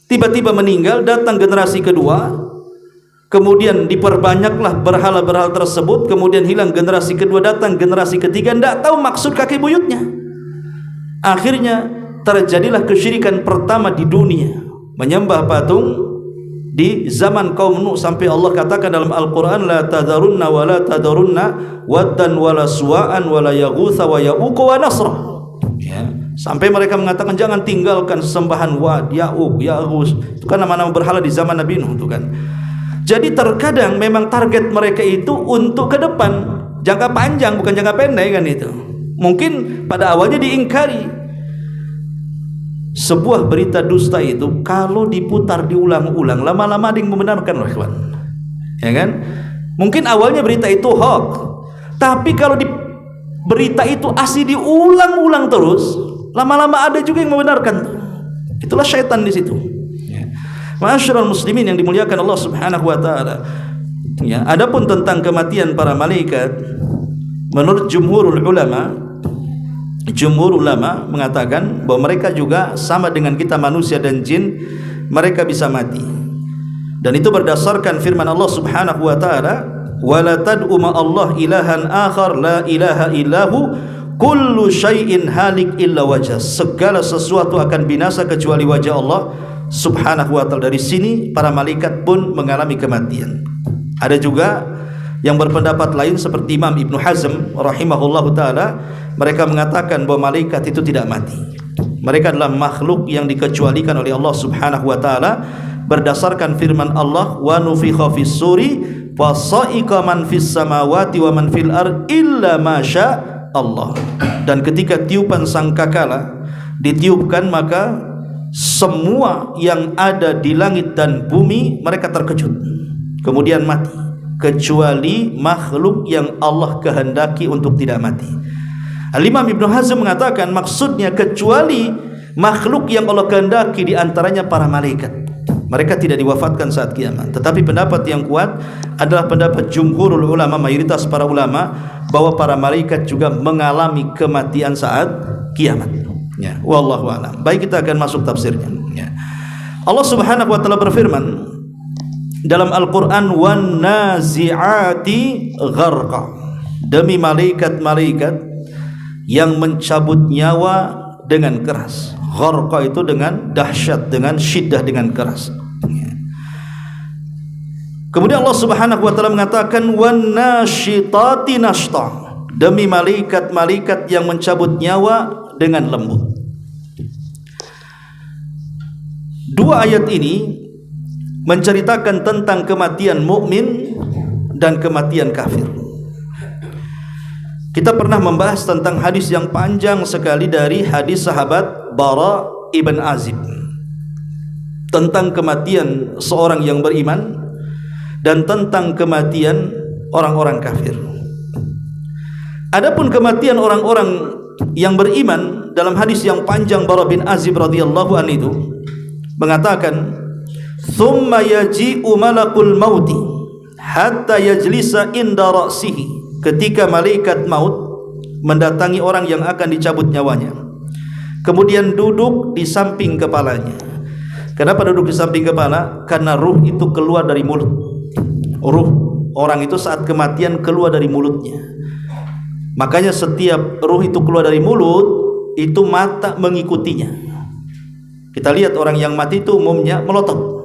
tiba-tiba meninggal, datang generasi kedua, kemudian diperbanyaklah berhala-berhala tersebut, kemudian hilang generasi kedua, datang generasi ketiga, tidak tahu maksud kakek buyutnya. Akhirnya terjadilah kesyirikan pertama di dunia, menyembah patung di zaman kaum Nuh, sampai Allah katakan dalam Al-Quran, la tadarunna wa la tadarunna waddan wa la suwa'an wa la yaghutha wa ya'uqa wa nasra, ya. Sampai mereka mengatakan jangan tinggalkan sesembahan Wad, Ya'uq, Ya'ghus. Itu kan nama-nama berhala di zaman Nabi Nuh itu kan. Jadi terkadang memang target mereka itu untuk ke depan, jangka panjang bukan jangka pendek kan itu. Mungkin pada awalnya diingkari. Sebuah berita dusta itu kalau diputar diulang-ulang, lama-lama ada yang membenarkan loh kawan. Ya kan? Mungkin awalnya berita itu hoax, tapi kalau berita itu asli diulang-ulang terus, lama-lama ada juga yang membenarkan. Itulah syaitan di situ. Ma'asyiral muslimin yang dimuliakan Allah Subhanahu wa taala. Ya, adapun tentang kematian para malaikat, menurut jumhur ulama mengatakan bahwa mereka juga sama dengan kita manusia dan jin, mereka bisa mati. Dan itu berdasarkan firman Allah Subhanahu wa taala, "Wa la tad'u ma Allah ilahan akhar la ilaha illahu kullu syai'in halik illa wajah." Segala sesuatu akan binasa kecuali wajah Allah Subhanahu wa ta'ala. Dari sini para malaikat pun mengalami kematian. Ada juga yang berpendapat lain seperti Imam Ibnu Hazm rahimahullahu ta'ala, mereka mengatakan bahwa malaikat itu tidak mati. Mereka adalah makhluk yang dikecualikan oleh Allah Subhanahu wa ta'ala berdasarkan firman Allah, wa nufikha fis suri wa sa'iqa man fis samawati wa man fil ard illa ma sya Allah. Dan ketika tiupan sangkakala ditiupkan, maka semua yang ada di langit dan bumi mereka terkejut, kemudian mati, kecuali makhluk yang Allah kehendaki untuk tidak mati. Al-Imam Ibnu Hazm mengatakan maksudnya kecuali makhluk yang Allah kehendaki, di antaranya para malaikat. Mereka tidak diwafatkan saat kiamat. Tetapi pendapat yang kuat adalah pendapat jumhurul ulama, mayoritas para ulama, bahwa para malaikat juga mengalami kematian saat kiamat. Ya, wallahu a'lam. Baik, kita akan masuk tafsirnya. Ya. Allah Subhanahu wa taala berfirman dalam Al-Qur'an, wan nazi'ati gharqa. Demi malaikat-malaikat yang mencabut nyawa dengan keras. Gharqa itu dengan dahsyat, dengan syiddah, dengan keras. Ya. Kemudian Allah Subhanahu wa taala mengatakan wan nasyitati nashta. Demi malaikat-malaikat yang mencabut nyawa dengan lembut. Dua ayat ini menceritakan tentang kematian mukmin dan kematian kafir. Kita pernah membahas tentang hadis yang panjang sekali dari hadis sahabat Bara ibn Azib tentang kematian seorang yang beriman dan tentang kematian orang-orang kafir. Adapun kematian orang-orang yang beriman, dalam hadis yang panjang Bara bin Azib radhiyallahu anhu itu mengatakan, "Tsumma yaji'u malakul mauti hatta yajlisa inda ra'sihi." Ketika malaikat maut mendatangi orang yang akan dicabut nyawanya, kemudian duduk di samping kepalanya. Kenapa duduk di samping kepala? Karena ruh itu keluar dari mulut. Ruh orang itu saat kematian keluar dari mulutnya. Makanya setiap ruh itu keluar dari mulut, itu mata mengikutinya. Kita lihat orang yang mati itu umumnya melotot,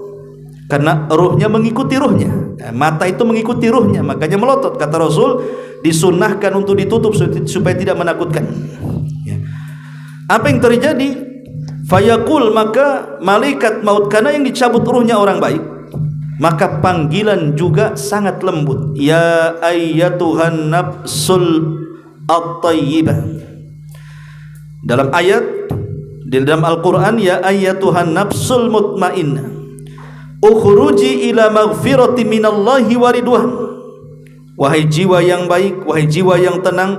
karena ruhnya mengikuti ruhnya. Mata itu mengikuti ruhnya, makanya melotot. Kata Rasul, disunnahkan untuk ditutup supaya tidak menakutkan. Apa yang terjadi? Fayaqul, maka malaikat maut, karena yang dicabut ruhnya orang baik, maka panggilan juga sangat lembut. Ya ayyatuhan nafsul at-thayyibah. Dalam ayat di dalam Al-Qur'an, ya ayyatuhan nafsul mutmainnah ukhruji ila maghfirati minallahi wa ridwan. Wahai jiwa yang baik, wahai jiwa yang tenang,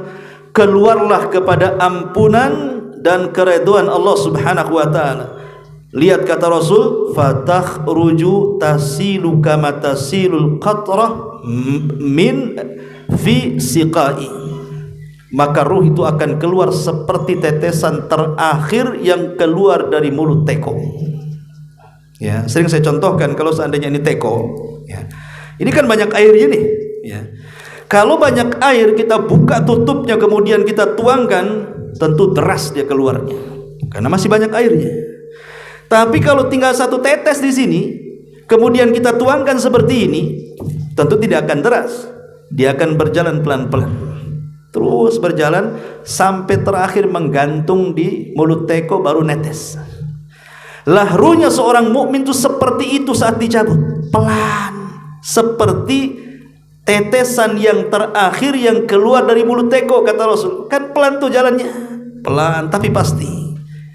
keluarlah kepada ampunan dan keridhaan Allah Subhanahu wa taala. Lihat kata Rasul, fatakhruju tasilu kama tasilul qatrah min fi siqai. Maka ruh itu akan keluar seperti tetesan terakhir yang keluar dari mulut teko. Ya, sering saya contohkan kalau seandainya ini teko, ya. Ini kan banyak airnya nih, ya. Kalau banyak air kita buka tutupnya kemudian kita tuangkan, tentu deras dia keluarnya karena masih banyak airnya. Tapi kalau tinggal satu tetes di sini, kemudian kita tuangkan seperti ini, tentu tidak akan deras. Dia akan berjalan pelan-pelan, terus berjalan sampai terakhir menggantung di mulut teko baru netes. Lah ruhnya seorang mukmin itu seperti itu saat dicabut, pelan, seperti tetesan yang terakhir yang keluar dari mulut teko, kata Rasul. Kan pelan tuh jalannya, pelan tapi pasti.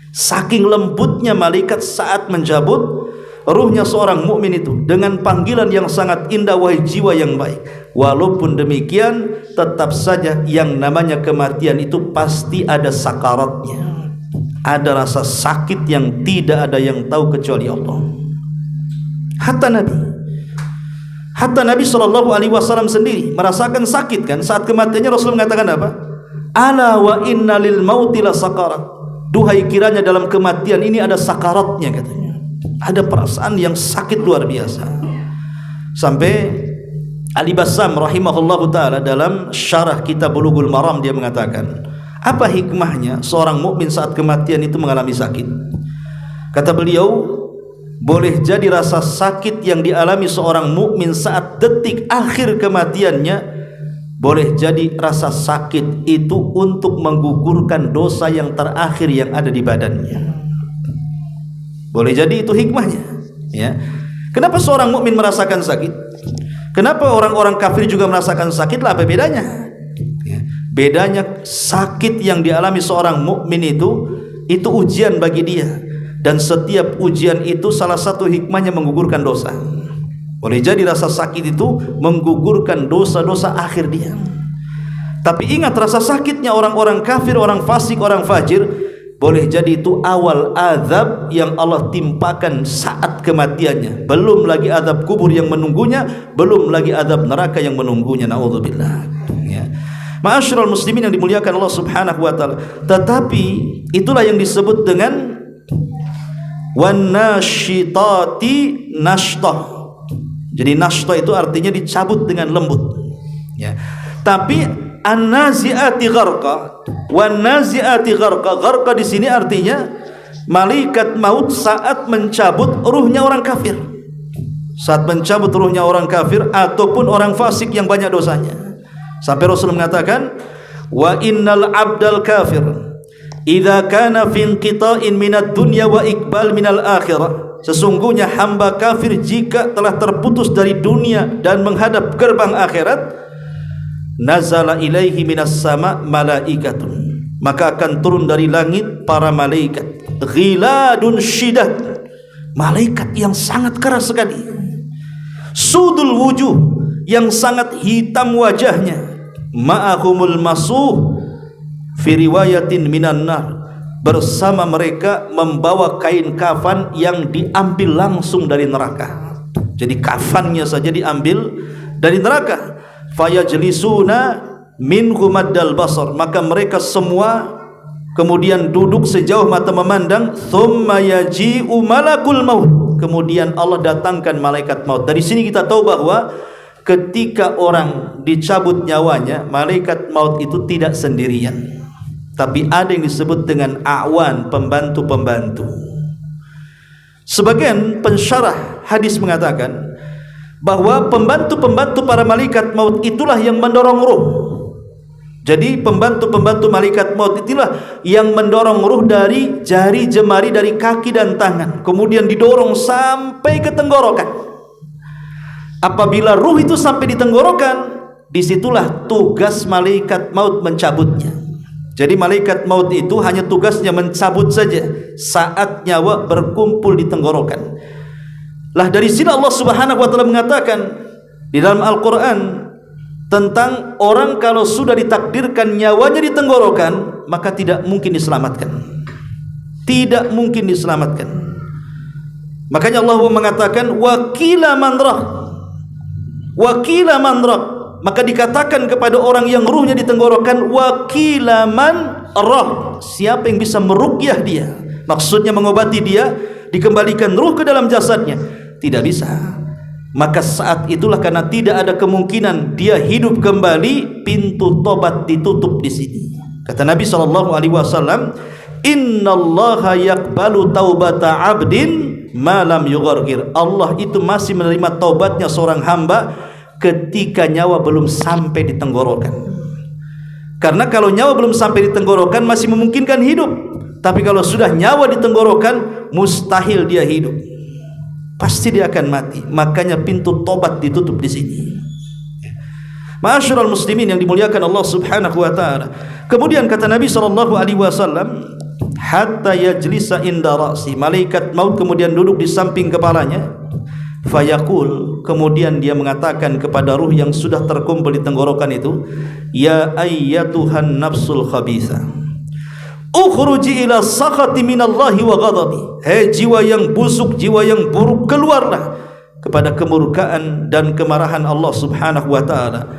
Saking lembutnya malaikat saat mencabut ruhnya seorang mukmin itu dengan panggilan yang sangat indah, wahai jiwa yang baik. Walaupun demikian, tetap saja yang namanya kematian itu pasti ada sakaratnya, ada rasa sakit yang tidak ada yang tahu kecuali Allah. Hatta Nabi Shallallahu Alaihi Wasallam sendiri merasakan sakit kan saat kematiannya. Rasul mengatakan apa? Ala wa inna lil mauti la sakarat. Duhai kiranya dalam kematian ini ada sakaratnya, katanya. Ada perasaan yang sakit luar biasa. Sampai Ali Bassam rahimahullahu ta'ala dalam syarah kitab Bulughul Maram dia mengatakan, apa hikmahnya seorang mukmin saat kematian itu mengalami sakit? Kata beliau, boleh jadi rasa sakit yang dialami seorang mukmin saat detik akhir kematiannya, boleh jadi rasa sakit itu untuk menggugurkan dosa yang terakhir yang ada di badannya. Boleh jadi itu hikmahnya, ya. Kenapa seorang mukmin merasakan sakit? Kenapa orang-orang kafir juga merasakan sakit? Lah apa bedanya? Ya. Bedanya sakit yang dialami seorang mukmin itu ujian bagi dia, dan setiap ujian itu salah satu hikmahnya menggugurkan dosa. Boleh jadi rasa sakit itu menggugurkan dosa-dosa akhir dia. Tapi ingat, rasa sakitnya orang-orang kafir, orang fasik, orang fajir, boleh jadi itu awal azab yang Allah timpakan saat kematiannya. Belum lagi azab kubur yang menunggunya, belum lagi azab neraka yang menunggunya. Naudzubillah. Ya. Ma'asyiral muslimin yang dimuliakan Allah Subhanahu wa taala. Tetapi itulah yang disebut dengan wan nasyitati nashtah. Jadi nashta itu artinya dicabut dengan lembut, ya. Tapi an-nazi'ati gharqa, wan-nazi'ati gharqa. Gharqa di sini artinya malaikat maut saat mencabut ruhnya orang kafir. Saat mencabut ruhnya orang kafir ataupun orang fasik yang banyak dosanya. Sampai Rasul mengatakan, wa innal abdal kafir idza kana fi inqita'in minad dunya wa iqbal minal akhirah. Sesungguhnya hamba kafir jika telah terputus dari dunia dan menghadap gerbang akhirat, nazala ilaihi minas sama malaikatun, maka akan turun dari langit para malaikat, ghiladun syidah, malaikat yang sangat keras sekali, sudul wujuh, yang sangat hitam wajahnya, ma'ahumul masuh fi riwayatin minan nar, bersama mereka membawa kain kafan yang diambil langsung dari neraka. Jadi kafannya saja diambil dari neraka. Fayajlisuna minhu maddal basar, maka mereka semua kemudian duduk sejauh mata memandang. Thumma yaji'u malakul maut, kemudian Allah datangkan malaikat maut. Dari sini kita tahu bahwa ketika orang dicabut nyawanya, malaikat maut itu tidak sendirian, tapi ada yang disebut dengan awan, pembantu-pembantu. Sebagian pensyarah hadis mengatakan bahwa pembantu-pembantu para malaikat maut itulah yang mendorong ruh. Jadi pembantu-pembantu malaikat maut itulah yang mendorong ruh dari jari jemari, dari kaki dan tangan, kemudian didorong sampai ke tenggorokan. Apabila ruh itu sampai di tenggorokan, disitulah tugas malaikat maut mencabutnya. Jadi malaikat maut itu hanya tugasnya mencabut saja saat nyawa berkumpul di tenggorokan. Lah dari sini Allah Subhanahu wa taala mengatakan di dalam Al-Qur'an tentang orang kalau sudah ditakdirkan nyawanya di tenggorokan, maka tidak mungkin diselamatkan. Tidak mungkin diselamatkan. Makanya Allah mengatakan wakila man rah. Wakila man rah. Maka dikatakan kepada orang yang ruhnya di tenggorokan, wakila man rah. Siapa yang bisa meruqyah dia? Maksudnya mengobati dia, dikembalikan ruh ke dalam jasadnya. Tidak bisa. Maka saat itulah karena tidak ada kemungkinan dia hidup kembali, pintu tobat ditutup di sini. Kata Nabi SAW, innallaha yaqbalu taubata abdin ma lam yughargir. Allah itu masih menerima taubatnya seorang hamba ketika nyawa belum sampai di tenggorokan. Karena kalau nyawa belum sampai di tenggorokan masih memungkinkan hidup, tapi kalau sudah nyawa di tenggorokan mustahil dia hidup, pasti dia akan mati. Makanya pintu tobat ditutup di sini. Ma'asyiral muslimin yang dimuliakan Allah Subhanahu wa taala. Kemudian kata Nabi SAW, hatta yajlisa inda ra'si. Malaikat maut kemudian duduk di samping kepalanya. Fayaqul, kemudian dia mengatakan kepada ruh yang sudah terkumpul di tenggorokan itu, ya ayyatuhan nafsul khabitha, ukhruji ila sakhati minallahi wa ghadabi. Hei jiwa yang busuk, jiwa yang buruk, keluarlah kepada kemurkaan dan kemarahan Allah Subhanahu wa taala.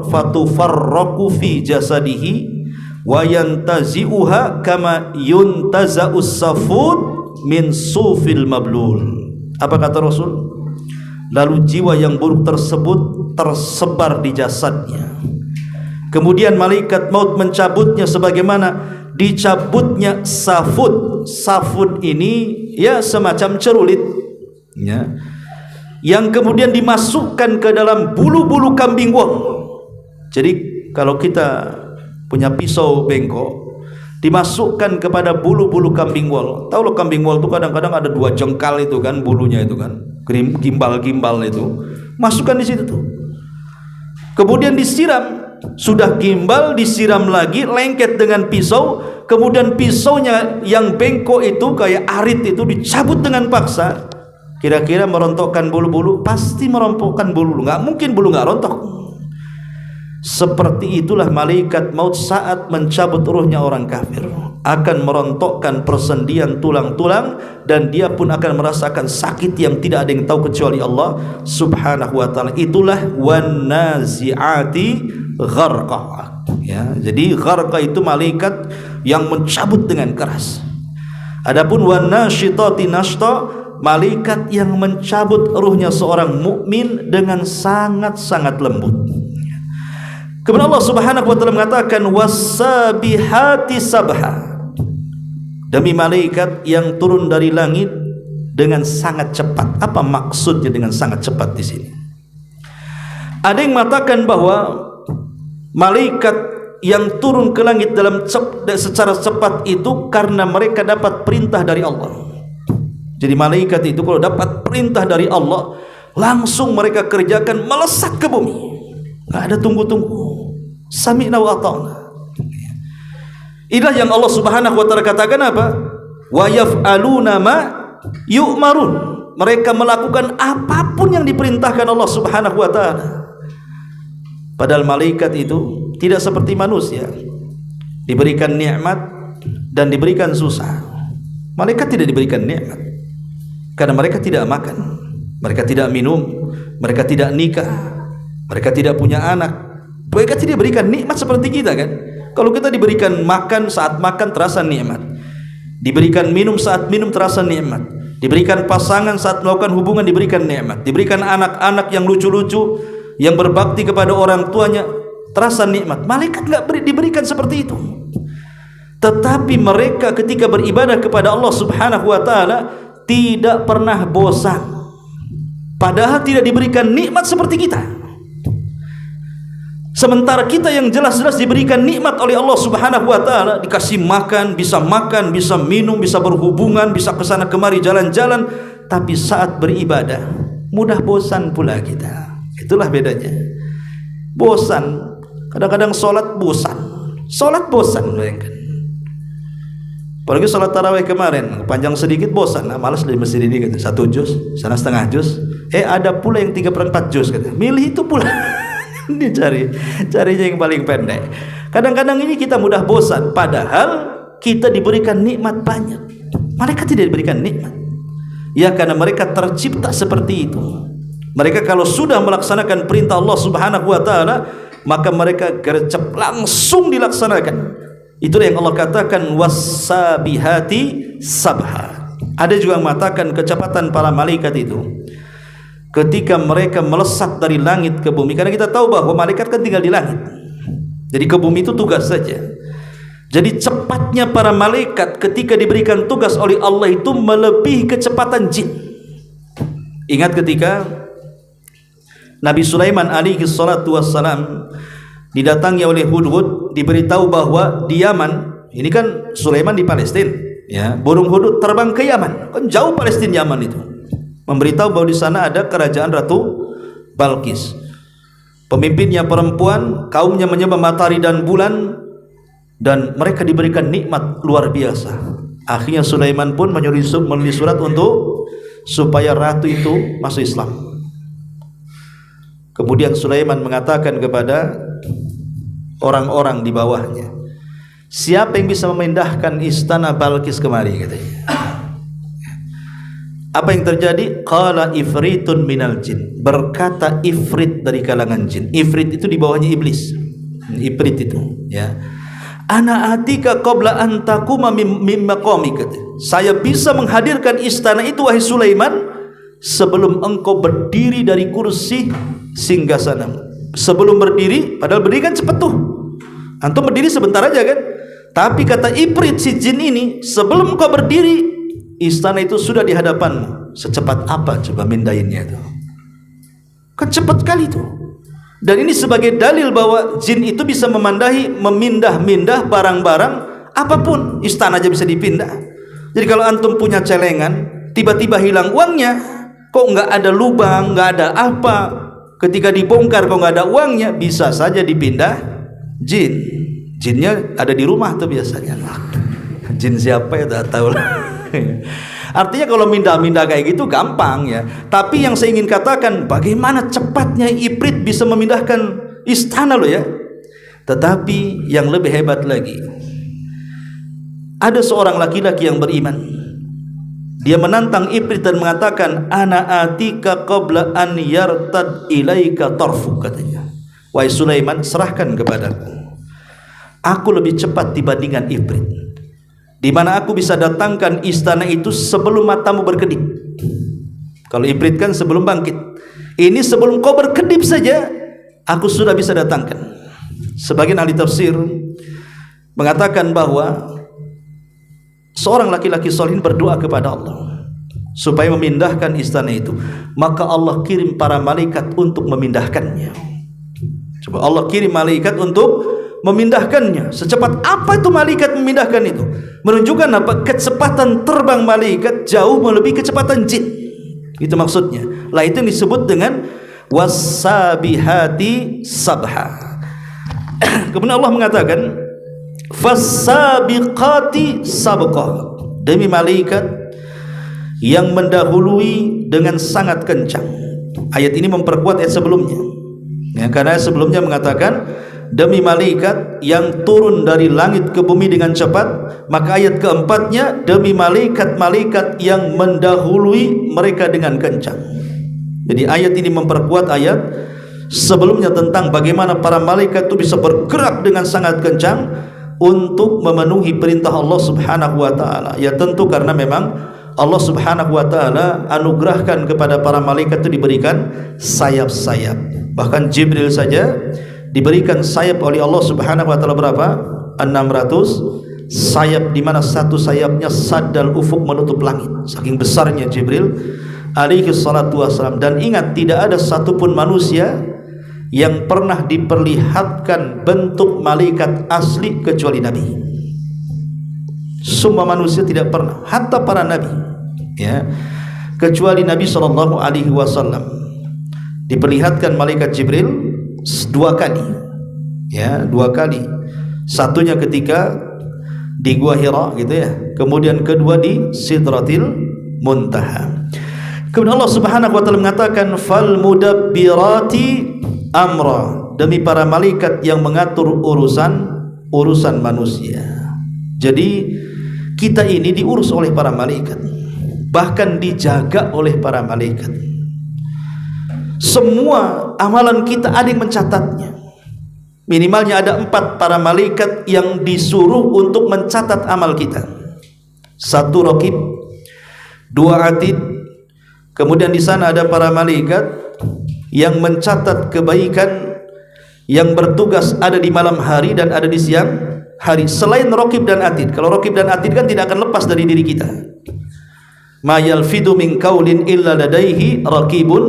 Fatufarraqu fi jasadihi wa yantazi'uha kama yuntaza'us safud min sufil mablul. Apa kata Rasul? Lalu jiwa yang buruk tersebut tersebar di jasadnya. Kemudian malaikat maut mencabutnya sebagaimana dicabutnya safud. Safud ini ya semacam cerulit, ya, yang kemudian dimasukkan ke dalam bulu-bulu kambing wol. Jadi kalau kita punya pisau bengkok, dimasukkan kepada bulu-bulu kambing wol. Tahu lo kambing wol itu kadang-kadang ada 2 jengkal itu kan, bulunya itu kan, gimbal-gimbal itu. Masukkan di situ tuh. Kemudian disiram, sudah gimbal disiram lagi, lengket dengan pisau. Kemudian pisaunya yang bengkok itu kayak arit itu dicabut dengan paksa. Kira-kira merontokkan bulu-bulu? Pasti merontokkan bulu. Nggak mungkin bulu nggak rontok. Seperti itulah malaikat maut saat mencabut ruhnya orang kafir, akan merontokkan persendian tulang-tulang, dan dia pun akan merasakan sakit yang tidak ada yang tahu kecuali Allah Subhanahu wa taala. Itulah wan nazi'ati gharqa. Ya, jadi gharqa itu malaikat yang mencabut dengan keras. Adapun wan nasyitati nashta, malaikat yang mencabut ruhnya seorang mukmin dengan sangat-sangat lembut. Kemudian Allah Subhanahu wa taala mengatakan wasabihati sabha, demi malaikat yang turun dari langit dengan sangat cepat. Apa maksudnya dengan sangat cepat di sini? Ada yang mengatakan bahwa malaikat yang turun ke langit secara cepat itu karena mereka dapat perintah dari Allah. Jadi malaikat itu kalau dapat perintah dari Allah, langsung mereka kerjakan, melesat ke bumi. Nggak ada tunggu-tunggu. Sami'na wa ata'na. Inilah yang Allah Subhanahu wa taala katakan apa? Wa yaf'aluna ma yu'marun. Mereka melakukan apapun yang diperintahkan Allah Subhanahu wa taala. Padahal malaikat itu tidak seperti manusia, diberikan nikmat dan diberikan susah. Malaikat tidak diberikan nikmat karena mereka tidak makan, mereka tidak minum, mereka tidak nikah, mereka tidak punya anak. Mereka tidak diberikan nikmat seperti kita kan. Kalau kita diberikan makan, saat makan terasa nikmat, diberikan minum, saat minum terasa nikmat, diberikan pasangan, saat melakukan hubungan diberikan nikmat, diberikan anak-anak yang lucu-lucu, yang berbakti kepada orang tuanya, terasa nikmat. Malaikat nggak diberikan seperti itu. Tetapi mereka ketika beribadah kepada Allah Subhanahu wa taala tidak pernah bosan, padahal tidak diberikan nikmat seperti kita. Sementara kita yang jelas-jelas diberikan nikmat oleh Allah Subhanahu wa taala, dikasih makan, bisa minum, bisa berhubungan, bisa kesana kemari jalan-jalan, tapi saat beribadah mudah bosan pula kita. Itulah bedanya. bosan. Kadang-kadang sholat bosan, bayangkan. Apalagi sholat tarawih kemarin, panjang sedikit bosan, malas di masjid ini kata, 1 juz, sana setengah juz. Ada pula yang 3/4 juz kata, milih itu pula. Dia carinya yang paling pendek. Kadang-kadang ini kita mudah bosan, padahal kita diberikan nikmat banyak. Mereka tidak diberikan nikmat, ya karena mereka tercipta seperti itu. Mereka kalau sudah melaksanakan perintah Allah Subhanahu wa ta'ala, maka mereka gercep langsung dilaksanakan. Itulah yang Allah katakan was-sabihati sabha. Ada juga yang mengatakan kecepatan para malaikat itu ketika mereka melesat dari langit ke bumi, karena kita tahu bahwa malaikat kan tinggal di langit, jadi ke bumi itu tugas saja. Jadi cepatnya para malaikat ketika diberikan tugas oleh Allah itu melebihi kecepatan jin. Ingat ketika Nabi Sulaiman alaihi salatu wassalam didatangi oleh Hudhud, diberitahu bahwa di Yaman, ini kan Sulaiman di Palestina, ya, burung Hudhud terbang ke Yaman, kan jauh Palestina Yaman itu, memberitahu bahwa di sana ada kerajaan Ratu Balkis. Pemimpinnya perempuan, kaumnya menyembah matahari dan bulan, dan mereka diberikan nikmat luar biasa. Akhirnya Sulaiman pun menulis surat untuk supaya ratu itu masuk Islam. Kemudian Sulaiman mengatakan kepada orang-orang di bawahnya, siapa yang bisa memindahkan istana Balkis kemari, katanya. Apa yang terjadi? Qala ifritun minal jin, berkata ifrit dari kalangan jin. Ifrit itu di bawahnya iblis. Ifrit itu, ya. Ana atika qabla an taquma mim maqamika. Saya bisa menghadirkan istana itu wahai Sulaiman sebelum engkau berdiri dari kursi singgasana. Sebelum berdiri, padahal berdiri kan cepat tuh, antum berdiri sebentar aja kan. Tapi kata ifrit si jin ini, sebelum engkau berdiri, istana itu sudah di hadapanmu. Secepat apa coba mindahinnya itu? Kan cepat kali itu. Dan ini sebagai dalil bahwa jin itu bisa memindah-mindah barang-barang apapun, istana aja bisa dipindah. Jadi kalau antum punya celengan, tiba-tiba hilang uangnya, kok nggak ada lubang, nggak ada apa, ketika dibongkar kok nggak ada uangnya, bisa saja dipindah jin. Jinnya ada di rumah tuh biasanya. Jin siapa ya tak tahu. Artinya kalau mindah-mindah kayak gitu gampang ya. Tapi yang saya ingin katakan, bagaimana cepatnya ifrit bisa memindahkan istana loh ya. Tetapi yang lebih hebat lagi, ada seorang laki-laki yang beriman. Dia menantang ifrit dan mengatakan, ana atika qabla an yartad ilaika tarfu, katanya. Wahai Sulaiman, serahkan kepadaku, aku lebih cepat dibandingkan ifrit, di mana aku bisa datangkan istana itu sebelum matamu berkedip. Kalau ifrit kan sebelum bangkit, ini sebelum kau berkedip saja aku sudah bisa datangkan. Sebagian ahli tafsir mengatakan bahwa seorang laki-laki saleh berdoa kepada Allah supaya memindahkan istana itu, maka Allah kirim para malaikat untuk memindahkannya. Coba Allah kirim malaikat untuk memindahkannya. Secepat apa itu malaikat memindahkan itu? Menunjukkan apa? Kecepatan terbang malaikat jauh melebihi kecepatan jin. Itu maksudnya. Lah itu yang disebut dengan was-sabihati sabha. Kemudian Allah mengatakan fas-sabiqati sabqa, demi malaikat yang mendahului dengan sangat kencang. Ayat ini memperkuat ayat sebelumnya, ya, karena sebelumnya mengatakan demi malaikat yang turun dari langit ke bumi dengan cepat. Maka ayat keempatnya demi malaikat-malaikat yang mendahului mereka dengan kencang. Jadi ayat ini memperkuat ayat sebelumnya tentang bagaimana para malaikat itu bisa bergerak dengan sangat kencang untuk memenuhi perintah Allah Subhanahu wa taala. Ya tentu karena memang Allah Subhanahu wa taala anugerahkan kepada para malaikat itu diberikan sayap-sayap. Bahkan Jibril saja diberikan sayap oleh Allah Subhanahu wa taala berapa? 600 sayap, di mana satu sayapnya saddal ufuk, menutup langit. Saking besarnya Jibril alaihi salatu wassalam. Dan ingat, tidak ada satupun manusia yang pernah diperlihatkan bentuk malaikat asli kecuali Nabi. Semua manusia tidak pernah, hatta para nabi, ya, kecuali Nabi sallallahu alaihi wasallam diperlihatkan malaikat Jibril dua kali, ya, dua kali. Satunya ketika di Gua Hira gitu ya, kemudian kedua di Sidratil Muntaha. Kemudian Allah Subhanahu wa taala mengatakan fal mudabbirati amra, demi para malaikat yang mengatur urusan manusia. Jadi kita ini diurus oleh para malaikat, bahkan dijaga oleh para malaikat. Semua amalan kita ada yang mencatatnya. Minimalnya ada 4 para malaikat yang disuruh untuk mencatat amal kita. 1 raqib, 2 atid. Kemudian di sana ada para malaikat yang mencatat kebaikan, yang bertugas ada di malam hari dan ada di siang hari. Selain raqib dan atid. Kalau raqib dan atid kan tidak akan lepas dari diri kita. Ma yalfidu min qaulin illa ladaihi raqibun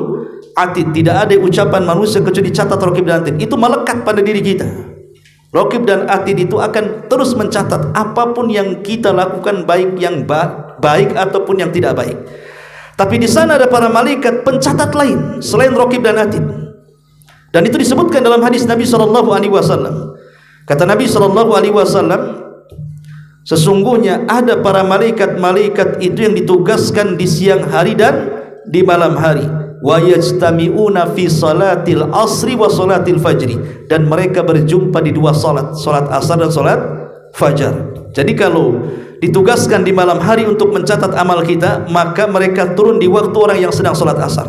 atid. Tidak ada ucapan manusia kecuali dicatat raqib dan atid. Itu melekat pada diri kita. Raqib dan atid itu akan terus mencatat apapun yang kita lakukan, baik yang baik ataupun yang tidak baik. Tapi di sana ada para malaikat pencatat lain selain raqib dan atid. Dan itu disebutkan dalam hadis Nabi sallallahu alaihi wasallam. Kata Nabi sallallahu alaihi wasallam, sesungguhnya ada para malaikat itu yang ditugaskan di siang hari dan di malam hari. Wa yajtami'una fi salatil asri wa salatil fajri, dan mereka berjumpa di 2 salat, salat asar dan salat fajar. Jadi kalau ditugaskan di malam hari untuk mencatat amal kita, maka mereka turun di waktu orang yang sedang salat asar.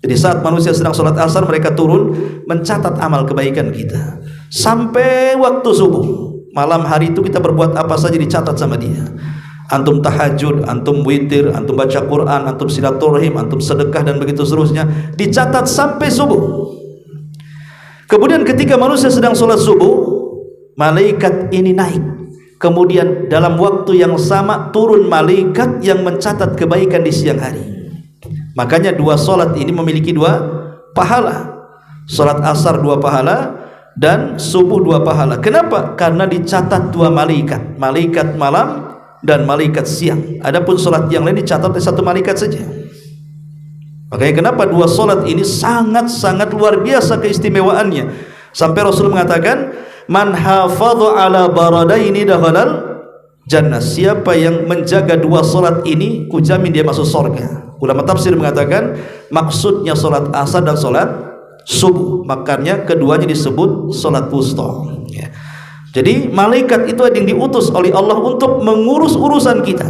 Jadi saat manusia sedang salat asar, mereka turun mencatat amal kebaikan kita sampai waktu subuh. Malam hari itu kita berbuat apa saja dicatat sama dia. Antum tahajud, antum witir, antum baca Quran, antum silaturahim, antum sedekah dan begitu seterusnya, dicatat sampai subuh. Kemudian ketika manusia sedang sholat subuh, malaikat ini naik. Kemudian dalam waktu yang sama turun malaikat yang mencatat kebaikan di siang hari. Makanya 2 sholat ini memiliki 2 pahala. Sholat asar 2 pahala dan subuh 2 pahala. Kenapa? Karena dicatat 2 malaikat, malaikat malam dan malaikat siang. Adapun solat yang lain dicatat oleh 1 malaikat saja. Makanya kenapa 2 solat ini sangat-sangat luar biasa keistimewaannya. Sampai Rasul mengatakan, man hafadhu ala baradaini dakhalal jannah. Siapa yang menjaga 2 solat ini, kujamin dia masuk surga. Ulama tafsir mengatakan maksudnya solat asar dan solat subuh. Makanya keduanya disebut solat wusta, ya. Jadi malaikat itu ada yang diutus oleh Allah untuk mengurus urusan kita.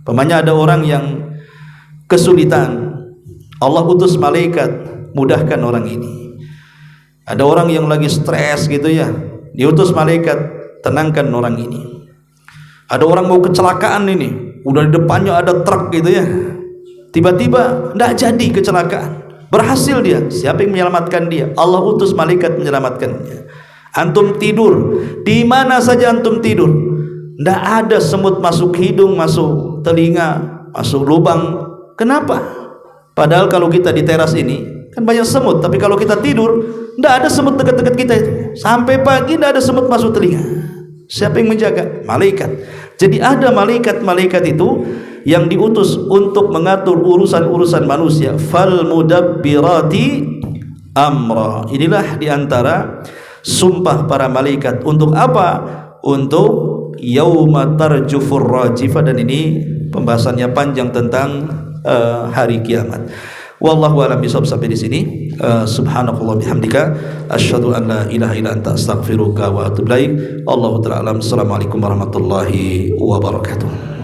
Pemanya ada orang yang kesulitan, Allah utus malaikat mudahkan orang ini. Ada orang yang lagi stres gitu ya, diutus malaikat tenangkan orang ini. Ada orang mau kecelakaan ini, udah di depannya ada truk gitu ya, tiba-tiba tidak jadi kecelakaan, berhasil dia. Siapa yang menyelamatkan dia? Allah utus malaikat menyelamatkannya. Antum tidur, di mana saja antum tidur, tidak ada semut masuk hidung, masuk telinga, masuk lubang. Kenapa? Padahal kalau kita di teras ini kan banyak semut, tapi kalau kita tidur tidak ada semut dekat-dekat kita itu. Sampai pagi tidak ada semut masuk telinga. Siapa yang menjaga? Malaikat. Jadi ada malaikat-malaikat itu yang diutus untuk mengatur urusan-urusan manusia. Fal mudabbirati amra. Inilah diantara sumpah para malaikat. Untuk apa? Untuk yauma tarjufur rajifah. Dan ini pembahasannya panjang tentang hari kiamat. Wallahu a'lam bishawab. Sampai di sini. Subhanakallah bihamdika asyhadu an la ilaha illa anta astaghfiruka wa atubu ilaik. Allahu ta'ala alam. Assalamualaikum warahmatullahi wabarakatuh.